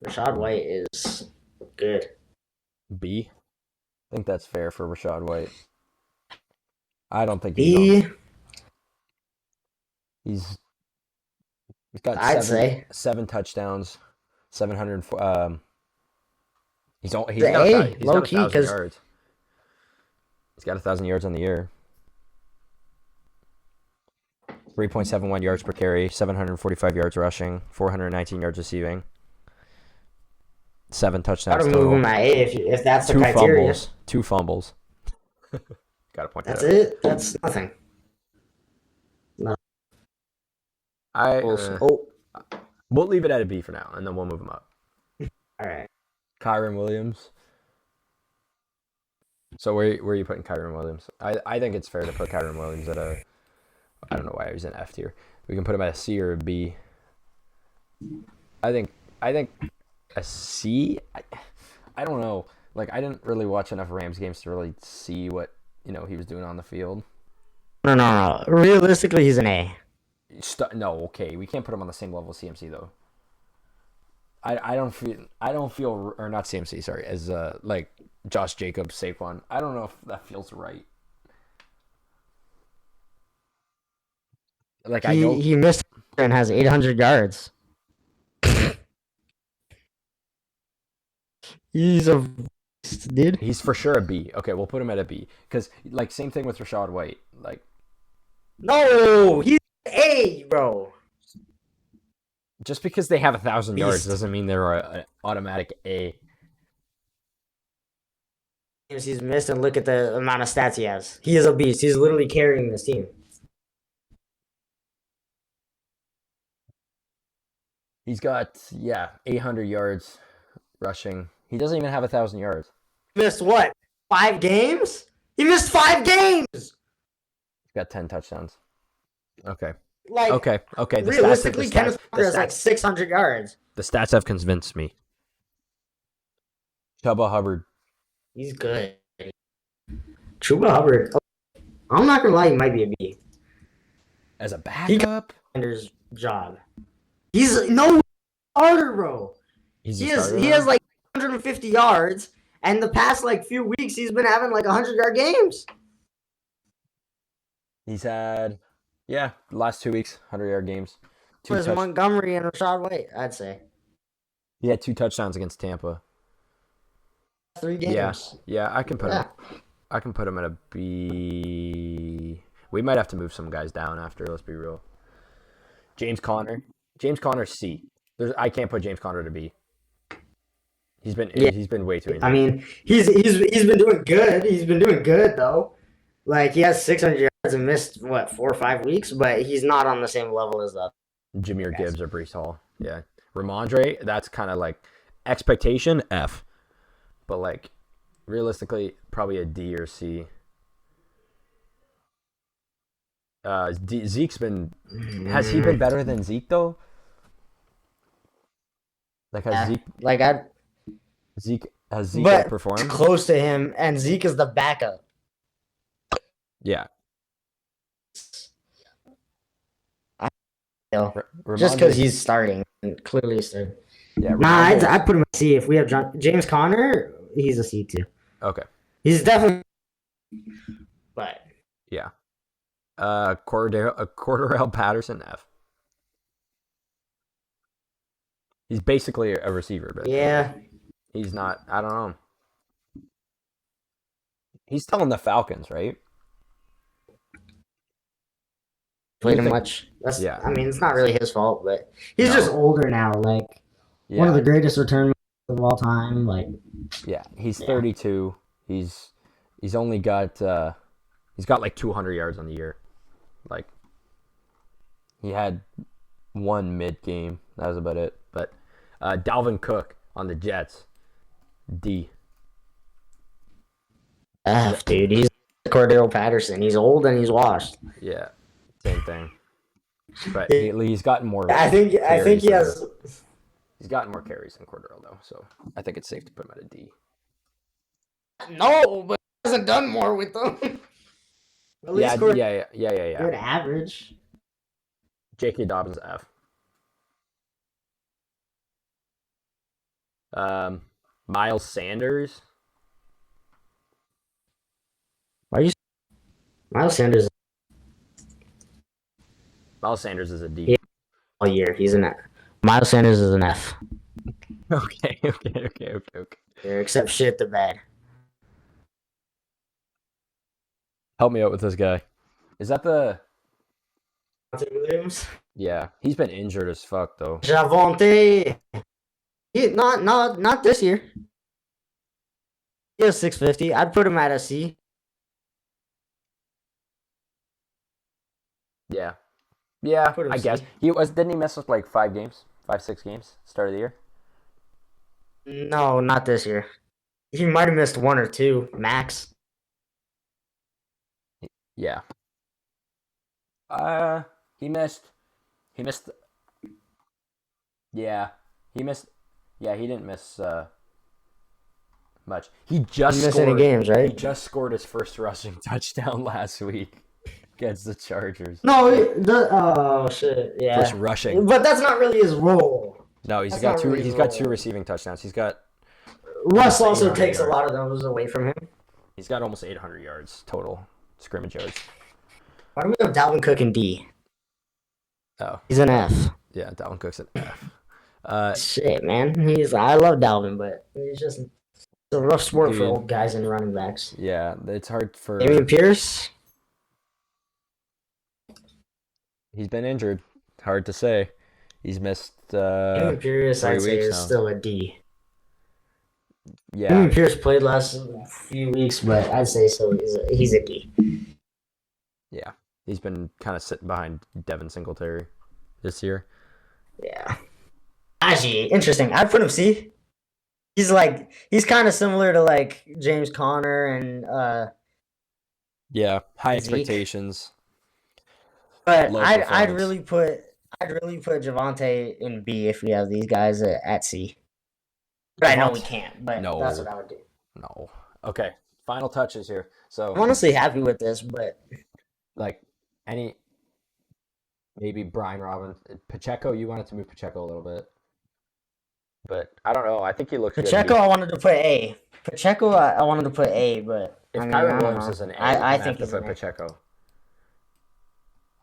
Rachaad White is good. B. I think that's fair for Rachaad White. I don't think B. He's got I'd say 7 touchdowns, 700. He's got A, 1,000 yards. He's got 1,000 yards on the year. 3.71 yards per carry, 745 yards rushing, 419 yards receiving, 7 touchdowns I'd total. move him at A if that's the criteria. 2 fumbles. Got to point that That's out. it. That's nothing. We'll leave it at a B for now, and then we'll move him up. All right. Kyren Williams. So where are you putting Kyren Williams? I think it's fair to put Kyren Williams at a. I don't know why he's an F tier. We can put him at a C or a B. I think a C. I don't know. Like I didn't really watch enough Rams games to really see what he was doing on the field. No. Realistically, he's an A. No, okay. We can't put him on the same level as CMC though. I don't feel or not CMC, sorry, as like Josh Jacobs, Saquon. I don't know if that feels right. Like he missed and has 800 yards. He's a dude. He's for sure a B. Okay, we'll put him at a B because like same thing with Rachaad White. Like no, he's A, bro. Just because they have 1,000 yards doesn't mean they're an automatic A. He's missed, and look at the amount of stats he has. He is a beast. He's literally carrying this team. He's got 800 yards rushing. He doesn't even have 1,000 yards. Missed what? 5 games? He missed 5 games. He's got 10 touchdowns. Okay. Like okay. Realistically, Kenneth Walker has like 600 yards. The stats have convinced me. Chuba Hubbard. He's good. Chuba Hubbard. I'm not gonna lie, he might be a B. As a backup? He job. He's no starter, bro. He has like 150 yards, and the past like few weeks he's been having like 100-yard games. He's had the last 2 weeks 100-yard games. Montgomery and Rachaad White, I'd say. He had 2 touchdowns against Tampa. 3 games. Yeah, I can put him. I can put him at a B. We might have to move some guys down after. Let's be real. James Conner C. I can't put James Conner to B. Yeah, He's been way too I injured. mean, he's been doing good. He's been doing good though. Like he has 600 yards and missed what 4 or 5 weeks, but he's not on the same level as the other Jameer guys. Gibbs or Brees Hall. Yeah. Ramondre, that's kind of like expectation F, but like realistically, probably a D or C. Zeke's been has he been Mm, better than Zeke though? Like yeah, like I, Has Zeke but outperformed? close to him, and Zeke is the backup. Yeah. I feel just because Ramondre's he's starting, and clearly he's starting. yeah, Nah, Ramondre's I'd put him at C. If we have James Conner, he's a C too. okay. He's definitely, but Yeah. Cordarrelle Patterson F. He's basically a receiver, but yeah, he's not. I don't know. He's still in the Falcons, right? What do played you him think? much. That's, Yeah. I mean, it's not really his fault, but he's just No. older now. Like one of Yeah. the greatest return of all time. Like, Yeah. He's yeah, 32. He's only got he's got like 200 yards on the year. Like he had one mid game. That was about it. But Dalvin Cook on the Jets, D. F, dude. He's Cordero Patterson. He's old and he's washed. Yeah. Same thing. But he's gotten more I think carries he than has. he's gotten more carries than Cordero though. So I think it's safe to put him at a D. No, but he hasn't done more with them. At Yeah, least Cordero yeah. good average. J.K. Dobbins F. Miles Sanders. Why are you Miles Sanders Miles Sanders is a D. all year? He's an F. Miles Sanders is an F. Okay. Except shit the bed. Help me out with this guy. Is that the? Williams. Yeah, he's been injured as fuck though. Javonte. Not this year. He has 650. I'd put him at a C. Yeah. Put him I guess C. he was. Didn't he miss us like 5 games, 5, 6 games, start of the year? No, not this year. He might have missed one or two max. Yeah. Uh, he missed. He missed. Yeah, he missed. Yeah, he didn't miss much. He just Didn't miss any scored. games, He right? just scored his first rushing touchdown last week against the Chargers. No, oh shit, First yeah. rushing. But that's not really his role. No, he's That's got not two. really his He's got two role. receiving touchdowns. He's got Russ almost also 800 takes a yards. lot of those away from him. He's got almost 800 yards total scrimmage yards. Why do we have Dalvin Cook in D? Oh, He's an F. yeah, Dalvin Cook's an F. Shit, man. I love Dalvin, but it's a rough sport for Dude. old guys and running backs. Yeah, it's hard for. Damian Pierce. He's been injured. Hard to say. He's missed. Damian Pierce, 3 I'd say, weeks is now. still a D. Yeah, Damian Pierce played last few weeks, but I'd say so. He's a D. yeah. He's been kind of sitting behind Devin Singletary this year. Yeah. Actually, interesting. I'd put him C. He's kind of similar to like James Conner and Yeah, high Zeke. expectations. but Low I'd performance. really put Javonte in B if we have these guys at C. But I know we Javonte- can't, but No. that's what I would do. No. Okay. Final touches here. So, I'm honestly happy with this, but like, maybe Brian Robbins, Pacheco. You wanted to move Pacheco a little bit, but I don't know. I think he looks Pacheco good. I wanted to put A. Pacheco I wanted to put A, but If I mean, Kyron I don't Williams know. is an A, I have think to he's put an A. Pacheco.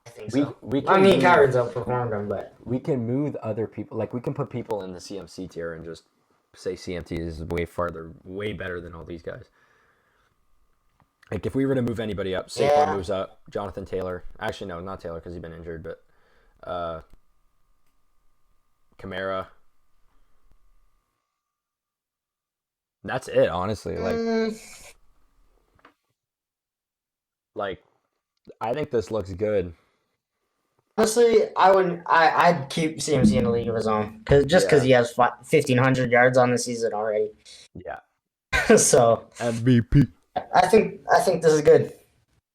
I think We so. we I can mean, move- Kyron's outperformed him, but we can move other people. Like we can put people in the CMC tier and just say CMT is way better than all these guys. Like if we were to move anybody up, Saquon Yeah. moves up. Jonathan Taylor, actually no, not Taylor because he's been injured, but Kamara. That's it, honestly. Like I think this looks good. Honestly, I wouldn't. I'd keep CMC in a league of his own, because Yeah. he has 1,500 yards on the season already. Yeah. So MVP. I think this is good.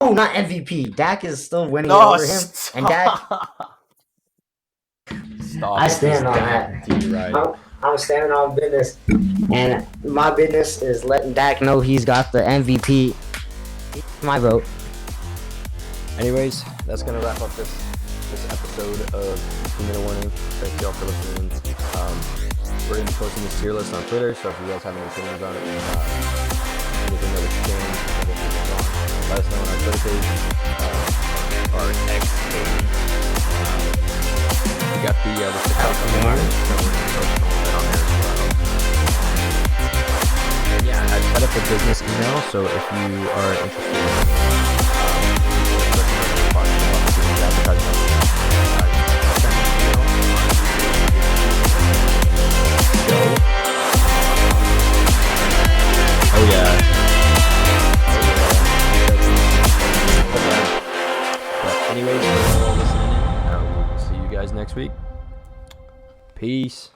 Oh, not MVP. Dak is still winning it No, over him, and Dak. Stop. I with stand this on damn that. D right. I'm standing on business, and my business is letting Dak know he's got the MVP. My vote. Anyways, that's gonna wrap up this episode of 2 Minute Warning. Thank y'all for listening. We're gonna be posting this tier list on Twitter, so if you guys have any opinions on it, anything that was changed, let us know on our Twitter page, our X page. We got the TikTok on there, so we're gonna post all that on there as well. And yeah, I set up a business email, so if you are interested in Oh yeah. But anyways, thanks for all listening in. We'll see you guys next week. Peace.